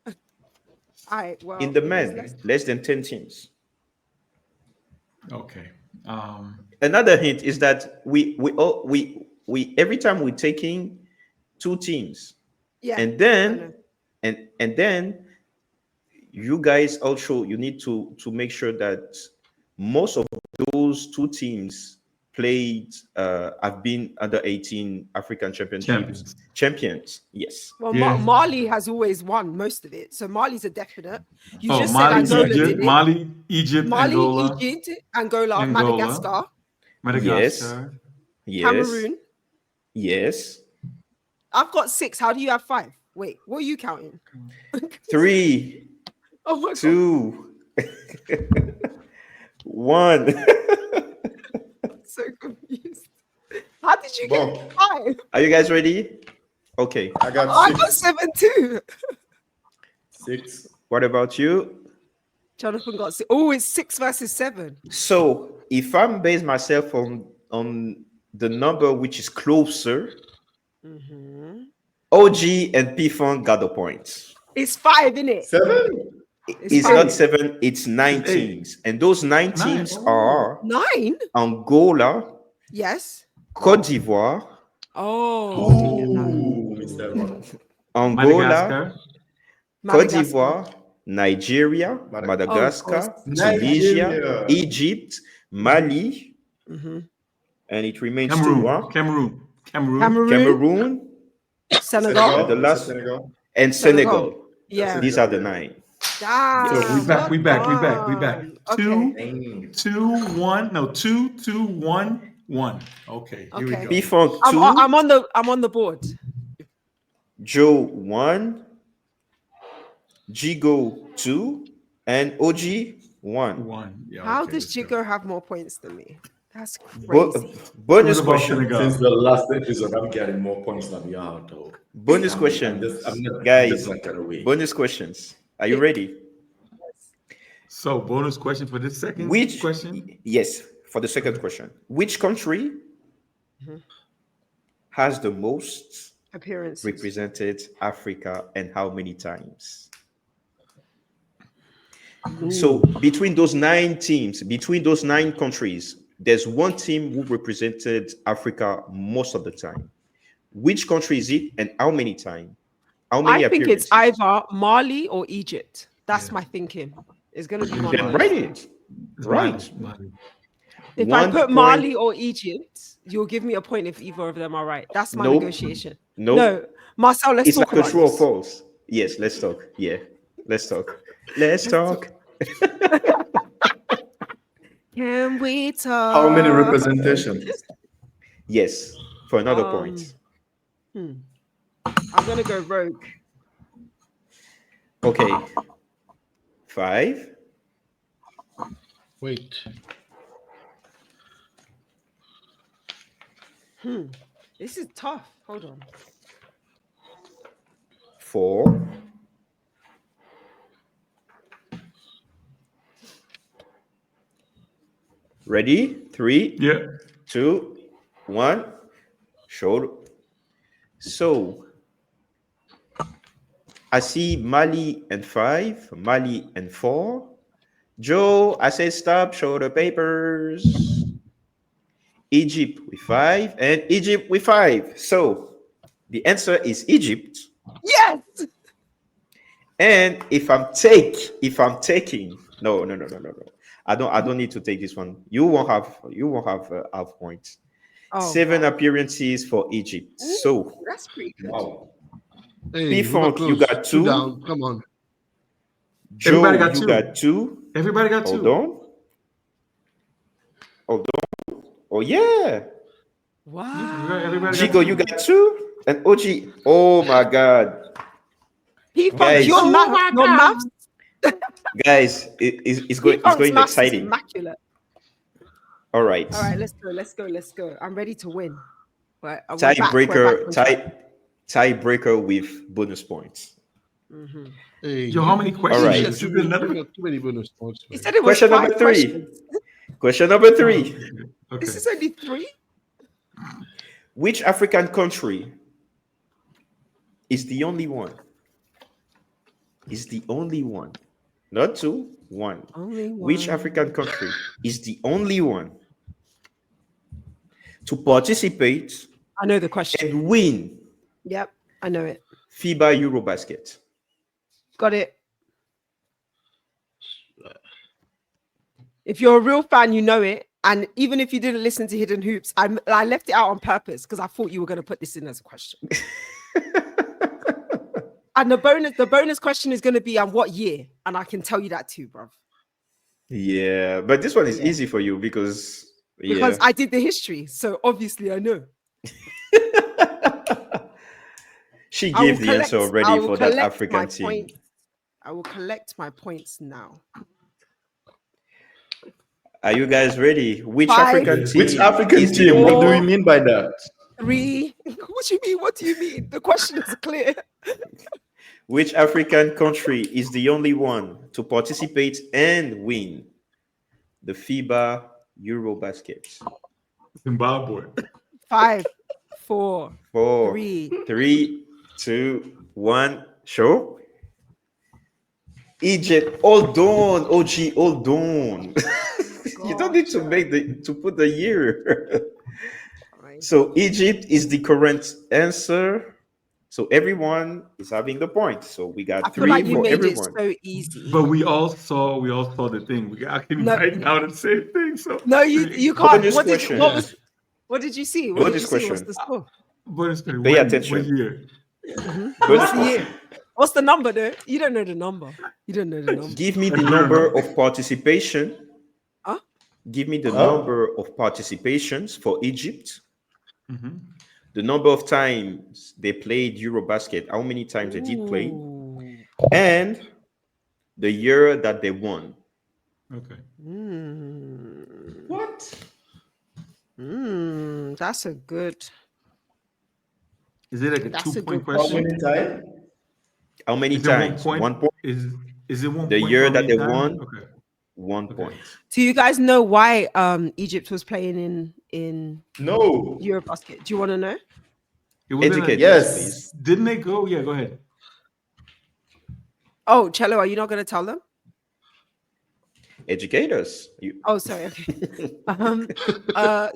All right, In well, the if it's men, less than 10 teams. Okay. Another hint is that we every time we're taking two teams, yeah, and I know. then and then you guys also you need to make sure that most of those two teams played have been under 18 African championships Champions. champions. Yes. Well, Yeah. Mali has always won most of it, so Mali's a definite. You Oh, just said Angola did it. Mali, Egypt, Mali, Angola, Egypt, Angola, Angola, Madagascar, Yes. Madagascar. Yes. Cameroon. Yes. I've got 6. How do you have 5? Wait, what are you counting? 3, Oh my god. 2, 1. I'm so confused. How did you Bon. get 5? Are you guys ready? Okay. I got I six. got 7 too. 6. What about you? Jonathan got 6. Oh, it's 6 versus 7. So if I'm base myself on the number which is closer, Mm-hmm. OG and P-Funk got the points. It's 5, isn't it? 7? It's five. not 7, it's 9 It's 8. teams. And those 9 9. teams Oh. are 9? Angola, Yes. Cote d'Ivoire, Oh, didn't get that. Ooh, missed that one. Angola, Madagascar. Cote Madagascar. d'Ivoire, Nigeria, Oh, of course. Madagascar, Tunisia, Nigeria. Egypt, Mali, Mm-hmm. and it remains two, huh? Cameroon. Cameroon, Cameroon, Senegal, and the You said last Senegal? and Senegal. Senegal. Yeah. These are the 9. Damn. So we back. We well back. done. Two, Okay. Dang. 2-1. No, 2-2-1-1. Okay, here we Okay. go. P-Funk I'm 2, on the board. Joe 1, Djigo 2, and OG 1. 1. Yeah. How Okay, does let's go. Djigo have more points than me? That's Bo- crazy. bonus What about question. Senegal? Since the last episode, I'm getting more points than you are, though. Bonus I'm question. I'm Guys, just not gonna wait. bonus questions. Are you ready? So bonus question for this second Which question. Yes, for the second question. Which country Mhm. has the most Appearances. represented Africa and how many times? Ooh. So between those 9 teams, between those 9 countries, there's one team who represented Africa most of the time. Which country is it and how many times? How many I think it's appearances? either Mali or Egypt. That's Yeah. my thinking. It's going to be Then one of Then those. write it. It's Right. Mali. If I 1 put point. Mali or Egypt, you'll give me a point if either of them are right. That's my Nope. negotiation. Nope. No, Marcel, let's It's talk like a about true or this. false. Yes, let's talk. Yeah, let's talk. Let's talk. Can we talk? How many representations? Yes, for another point. I'm gonna go rogue. Okay. 5, Wait. This is tough. Hold on. 4. Ready? 3, Yeah. 2, 1. Show. So I see Mali and 5, Mali and 4. Joe, I say stop. Show the papers. Egypt with 5 and Egypt with 5. So the answer is Egypt. Yes. And if I'm taking, no. I don't need to take this one. You won't have half points. Oh, 7 wow. appearances for Egypt. So That's pretty good. Wow. Hey, we were P-Funk, you close. got 2 2. down. Come on. Everybody Joe, got you 2. got 2. Everybody got Hold 2. on. Oh yeah. Wow. Everybody got Djigo, 2. you got 2. And OG. Oh my god. P-Funk, Guys. your math, your maths, Guys, it's P-Funk's going maths is exciting. immaculate. All right. All right, let's go. I'm ready to win. But we're back on Tiebreaker, track. tiebreaker with bonus points. Hey, Yo, how many questions? All right. Is there another You one? got too many bonus points. He Man. said it was Question 5 number 3. questions. Question number Oh, 3. okay. This is only 3. Which African country is the only one? Is the only one? Not 2, 1. Only Which one. African country is the only one to participate I know the question. and win Yep, I know it. FIBA Eurobasket? Got it. If you're a real fan, you know it. And even if you didn't listen to Hidden Hoops, I left it out on purpose because I thought you were going to put this in as a question. And the bonus question is going to be on what year, and I can tell you that too, bro. Yeah, but this one is Yeah. easy for you because I did the history, so obviously I know. she I will gave the answer I already will for that collect African my team. points. I will collect my points now. Are you guys ready? Which 5, African team? Which African is the team? What do only- you mean by that? 3. What do you mean? What do you mean? The question is clear. Which African country is the only one to participate and win the FIBA Eurobasket? Zimbabwe. 5, 4, 4, 3. 3, 2, 1. Show. Egypt. Hold on, OG. Hold on. You don't need to put the year. Right. So Egypt is the correct answer. So everyone is having the point. So we got I feel 3 like you for made everyone. it so easy. But we all saw the thing. We actually No. right now the same thing. So No, you can't. Bonus What did question. what did you see? What did Bonus you see? What's question. the score? but it's Pay attention. What year? Bonus What's the question. year? What's the number though? You don't know the number. You don't know the number. Give me the You don't number know. of participation. Huh? Give me the Huh? number of participations for Egypt. Mm-hmm. The number of times they played Eurobasket. How many times they did play. Ooh. And the year that they won. Okay. What? That's a good. Is it like a That's a 2 point good How question? many times? How many Is it 1 times? point? 1 point. Is it 1 The point year for that every they time? won. Okay. 1 Okay. point. Do you guys know why Egypt was playing in No. Eurobasket? Do you want to know? It wasn't Educate like, us, Yes. please. didn't they go? Yeah, go ahead. Oh, Cello, are you not going to tell them? Educate us. Oh, sorry. Okay.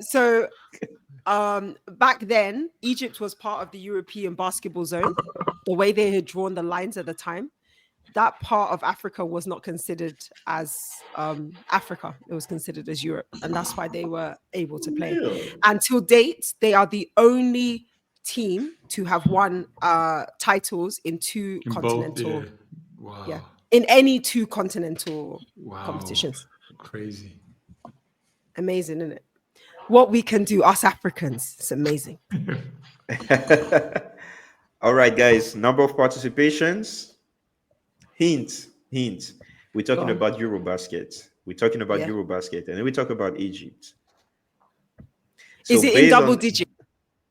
So back then, Egypt was part of the European basketball zone. The way they had drawn the lines at the time, that part of Africa was not considered as Africa. It was considered as Europe, and that's why they were able to play. Really? Until date, they are the only team to have won titles in 2 In continental. both, yeah. Wow. Yeah. In any 2 continental Wow. competitions. Crazy. Amazing, isn't it? What we can do, us Africans, it's amazing. All right, guys. Number of participations. Hint. We're talking Go on. about Eurobasket. We're talking about Yeah. Eurobasket, and then we talk about Egypt. Is So it in based double on- digit?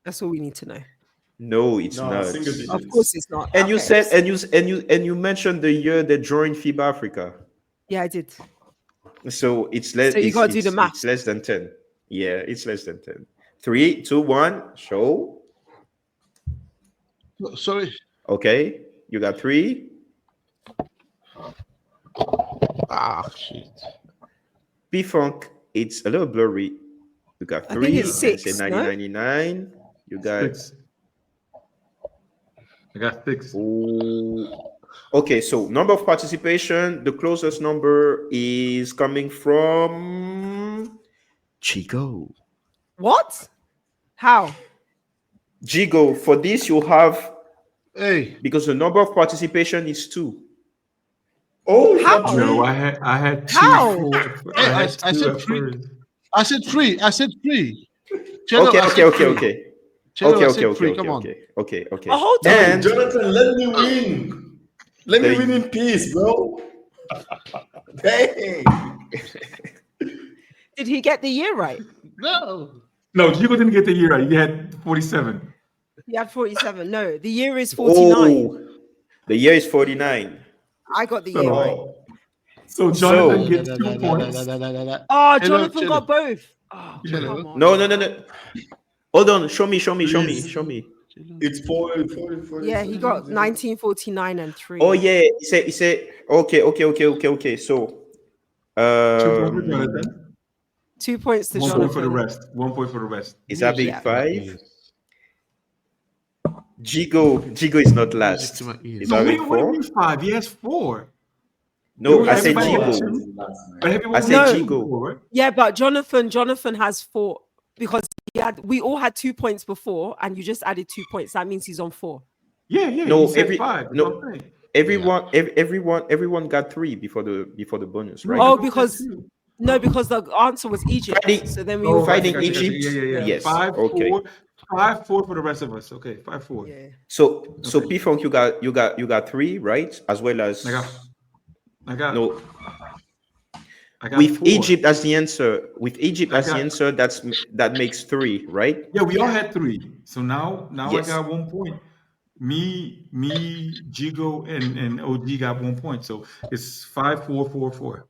That's all we need to know. No, it's No, not. single Of digits. course, it's not. And you Okay. said, and you mentioned the year they joined FIBA Africa. Yeah, I did. So it's less. So you got to do the math. It's less than 10. Yeah, it's less than 10. 3, 2, 1. Show. Sorry. Okay, you got 3. Ah, shit. P Funk, it's a little blurry. You got I 3. think it's And 6, say no? 1999. You got 6. I got 6. oh. Okay, so number of participation. The closest number is coming from Djigo. What? How? Djigo, for this you have, Hey, because the number of participation is 2. Oh, you got How? No, three. I had 2 How? I had I 2 said at 3. first. I said 3. I said 3. Cello, Okay, I okay, said okay, 3. okay. Cello, Okay, I okay, said okay, 3. okay, Come on. okay, okay, okay. Oh, hold on. And Jonathan, let me win. Let me win in peace, bro. Dang. Did he get the year right? No. No, Djigo didn't get the year right. He had 47. He had 47. No, the year is 49. oh, the year is 49. I got the year right. Oh, So Jonathan So gets 2 points. Oh, Cello, Jonathan cello. got both. Oh, Cello. come on. no. Hold on, show me. it's 40. Yeah, he got 1949 and 3. Oh yeah, he said okay. So 2 points for Jonathan. 2 points to 1 point for the Jonathan. rest. 1 point for the rest. is that big Yeah. 5? Djigo is not last. to my ears. Is No, that what big do you mean 4? 5? He has 4. No, I said Everybody had Djigo. 2. But everyone I had said 2 Djigo. before, right? Yeah, but Jonathan has 4 because we all had 2 points before, and you just added 2 points. That means he's on 4. Yeah, he No, said 5. That's what I'm saying. everyone got 3 before the bonus, right? Oh, everyone had because 2. the answer was Egypt. Fighting- So then we Oh, all Fighting got gotcha, three. Egypt. Yeah. Yes. 5, Okay. 4. 5, 4 for the rest of us. Okay, 5, 4. Yeah. So Okay. P Funk, you got 3, right? As well as I got no. I got With 4. Egypt as the answer, got- that makes 3, right? Yeah, we all Yeah. had 3. So now Yes. I got 1 point. Me, Djigo, and OG got 1 point. So it's 5, 4, 4, 4.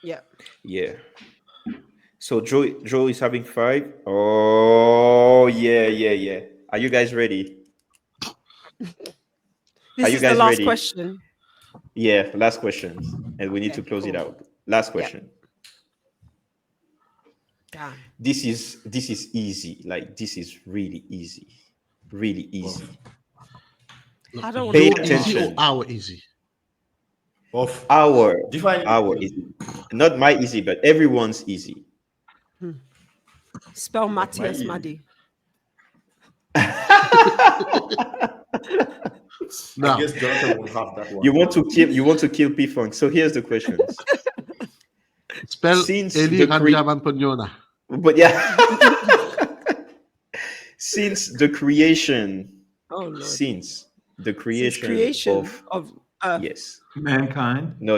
Yeah. Yeah. So Joe is having 5. Oh yeah. Are you guys ready? This you is the guys last ready? question. Yeah, last question, and we need to Okay, close it cool. out. Last question. Damn. This is easy. Like this is really easy. Really easy. I don't Pay want to Easy or attention. our easy? Off. Our Define easy. Not my easy, but everyone's easy. spell my Matthias ear. Maddy. No. I guess Jonathan will have that one. You want to kill P Funk. So here's the questions. Spell Since Eli the cre- Ranjaman Ponyona. But yeah. Since the creation Oh Lord. since the Since creation creation of of Earth. yes. Mankind. No.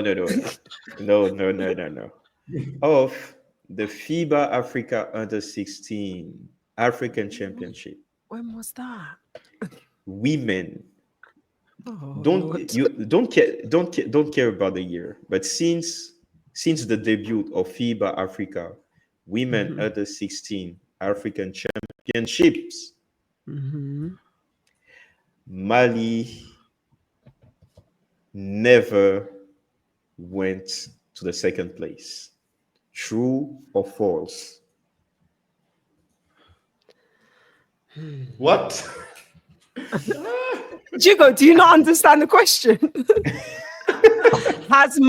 Of the FIBA Africa Under 16 African Championship. When was that? Women Oh don't Lord. don't care about the year, but since the debut of FIBA Africa Women Under 16 African Championships, Mhm. Mali never went to the second place. True or false? What? Djigo, do you not understand the question? Has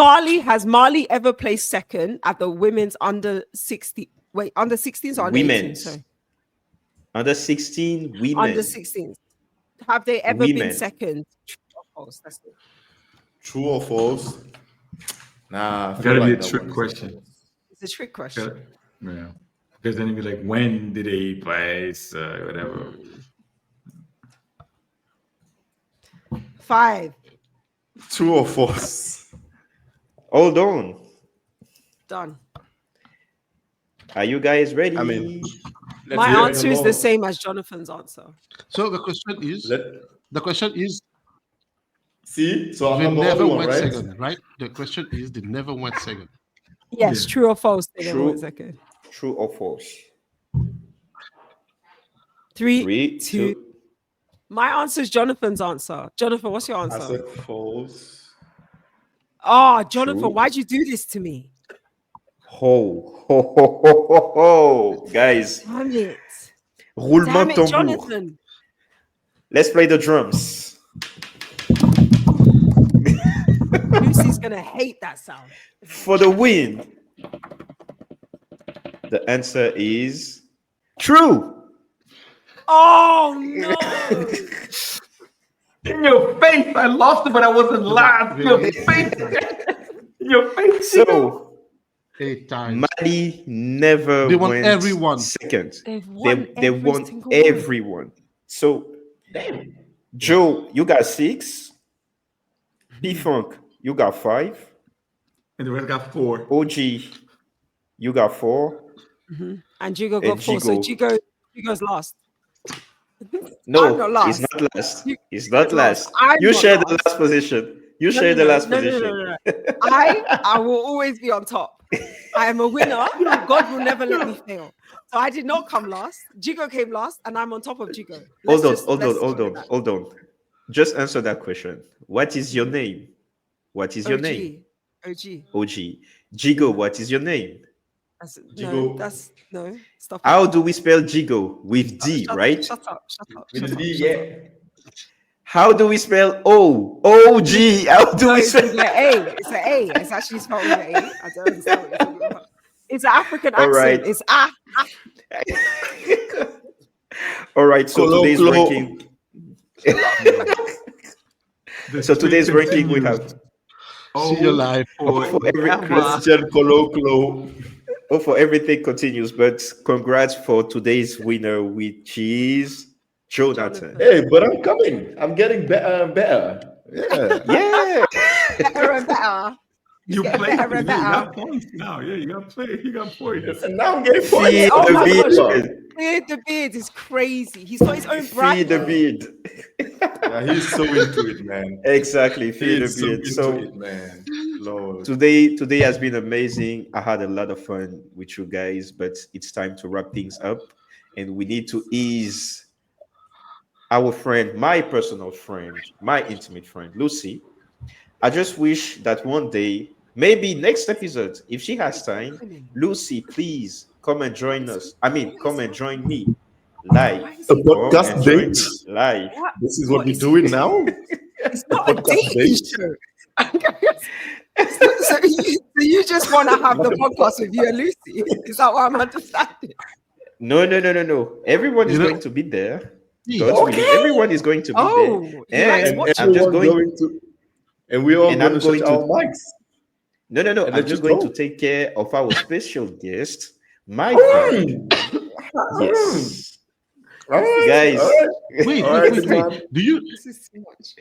Mali ever placed second at the women's under 60? Wait, under 16s or under 18s? Women's. Sorry. Under 16 women. Under 16s. Have they ever been Women. second? True or false? That's it. True or false? Nah, I feel Gotta be like a that trick one is question. It's a trick question. Yeah. Because then it'd be like, when did they place? Whatever. 5. True or false? Hold on. Done. Are you guys ready? I mean, Let's My get answer is the along. same as Jonathan's answer. So the question is See, so I'm they not the only never one, went right? second, right? The question is they never went second. Yes, Yeah. true or false? They never went True, second. true or false? Three, 3, two. 2. My answer is Jonathan's answer. Jonathan, what's your I answer? said false. Oh, Jonathan, True. why'd you do this to me? Ho, ho, ho, ho, ho, ho. Guys, Damn it. roulement Damn de it, tambour. Jonathan. Let's play the drums. Lucy's gonna hate that sound. For the win, the answer is true. Oh no. In your face, I lost it, but I wasn't live. In your Really? face, in your face. So, 8 times. Mali never They won went everyone. second. They've won They every won single one. everyone. So, Joe, you got 6. P Funk, you got 5. And the rest got 4. OG, you got 4. And Djigo And got 4. So Djigo. Djigo's last. I'm No, not last. it's not last. You- It's not you're last. I'm You not share the last. last position. You No, share no, the no, last no, no, no, position. no, no. I will always be on top. I am a winner. God will never let me fail. So I did not come last. Djigo came last, and I'm on top of Djigo. Hold on, Let's hold on, hold go with on, that. hold on. Just answer that question. What is your name? What is your name? OG. OG. Jigo, what is your name? Djigo. No. Stop it. How do we spell Jigo? With D, Shut right? Shut up. Shut up. With Shut the up. D, Shut up. yeah. How do we spell O? OG. How do No, we it's spell? with an A. It's an A. It's actually spelled with an A. I don't understand what you're talking about. It's an African All accent. right. It's All right. So Colo, today's colo. ranking. The So streak today's ranking we continues. have. See you live. For every Christian Colo, colo. for everything continues, but congrats for today's winner, which is Jonathan. Hey, but I'm coming. I'm getting better and better. Yeah. Yeah. better and better. It's You getting play. better and Yeah, you better. got points now. Yeah, you got play. You got points. And now I'm getting Feed points. Oh the my gosh. beard. The beard is crazy. He's got his own brand. Feed the now. beard. Yeah, he's so into it, man. Exactly. He Feed the is so beard. into So it, man. Lord. today has been amazing. I had a lot of fun with you guys, but it's time to wrap things up, and we need to ease our friend, my personal friend, my intimate friend, Lucy. I just wish that one day, maybe next episode, if she has time, Lucy, please come and join us. I mean, come and join me live. Why is A he Come podcast and join date? me live. What? This is what What we're is doing now? It's A not a podcast dating date? show. So you just want to have the podcast with you and Lucy? Is that what I'm understanding? No. Everyone is You know- going to be there. See, God willing, Okay. everyone is going to be Oh, he there. likes And watching. I'm just everyone going. to, and we're all And going I'm to shut going to- our mics. No. And I'm let just you going to go. take care of our special guest, my friend. Yes, guys. wait, All wait, right, wait, man. wait. Do you This is too much.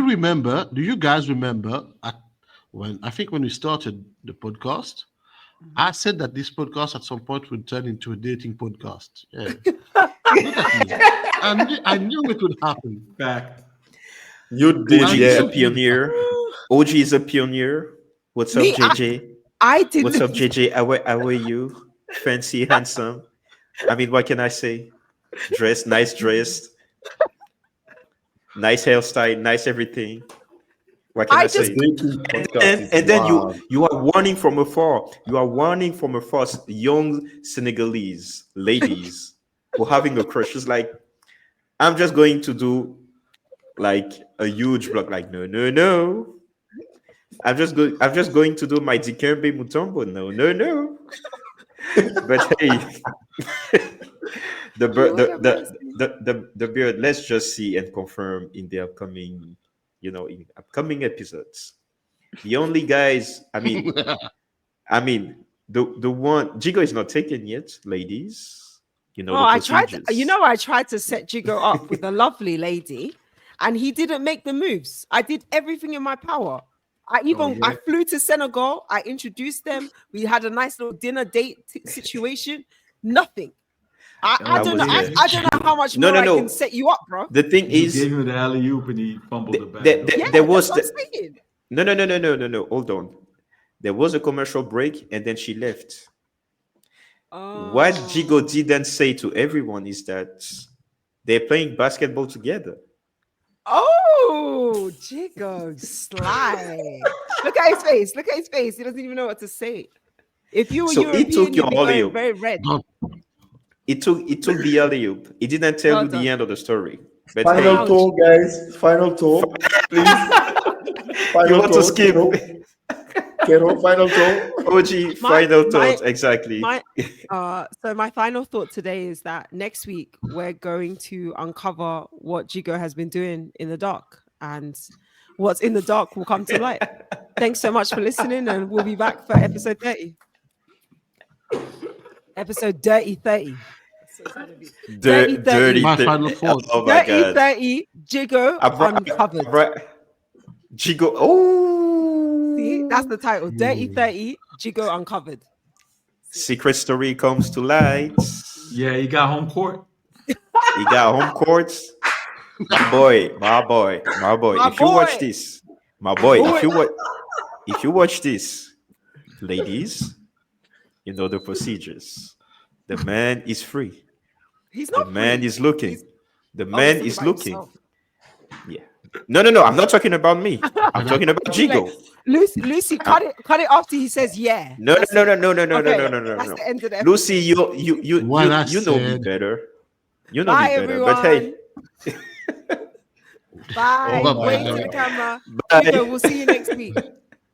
remember? Do you guys remember when we started the podcast? I said that this podcast at some point would turn into a dating podcast. Yeah. Look at me. I knew it would happen. Fact. You did, I OG knew is yeah. a pioneer. OG is a pioneer. What's up, Me, JJ? I didn't. What's up, JJ? How are you? Fancy, handsome. I mean, what can I say? Dressed, nice dressed, nice hairstyle, nice everything. What can I I just- say? Dating podcast And, is and then wild. you are warning from afar. You are warning from afar, young Senegalese ladies who are having a crush. It's like, I'm just going to do like a huge block. Like, no. I'm just going to do my Dikembe Mutombo. No. But hey, the bird, the beard. Let's just see and confirm in the upcoming, in upcoming episodes. The only guys, I mean, the one Jigo is not taken yet, ladies. The I tried. procedures. I tried to set Djigo up with a lovely lady, and he didn't make the moves. I did everything in my power. I flew to Senegal. I introduced them. We had a nice little dinner date situation. Nothing. I I don't know. was I, there. I don't know how much No, more no, I no. can set you up, bro. The thing You is, gave him the alley oop and he fumbled the bag. Yeah, there was that's what I'm saying. no. Hold on. There was a commercial break, and then she left. What Jigo Oh. didn't say to everyone is that they're playing basketball together. Oh, Djigo, sly. Look at his face. Look at his face. He doesn't even know what to say. If you were So he took European, your you'd be alley going oop. very red. Don't It took the alley oop. He didn't tell Well you the done. end of the story. But Final Ouch. tour, guys. Final tour, please. hey, you Final want to tour, skip? Kero, final tour. OG, My final my thoughts. Exactly. my so my final thought today is that next week we're going to uncover what Djigo has been doing in the dark, and what's in the dark will come to light. Thanks so much for listening, and we'll be back for episode 30. Episode Dirty 30. That's what it's gonna be. Dirty 30. Dirty. my final thought. Oh my Dirty God. 30, Djigo Uncovered. Jigo. Oh. See, that's the title. Dirty 30, Djigo Uncovered. Secret story comes to light. Yeah, he got home court. He got home courts. My boy. My If you watch boy. this, my boy, Boy. if you watch this, ladies, you know the procedures. The man is free. He's The not man free. is looking. He's The man obviously is by looking. himself. Yeah. No. I'm not talking about me. I'm talking about Jigo. Like, Lucy, cut it after he says yeah. No. That's No. That's the end of the episode. Lucy, you What I know me said. better. You know Bye, me better. everyone. But hey, Bye. Oh, Wave bye. to the camera. Bye. Djigo, we'll see you next week.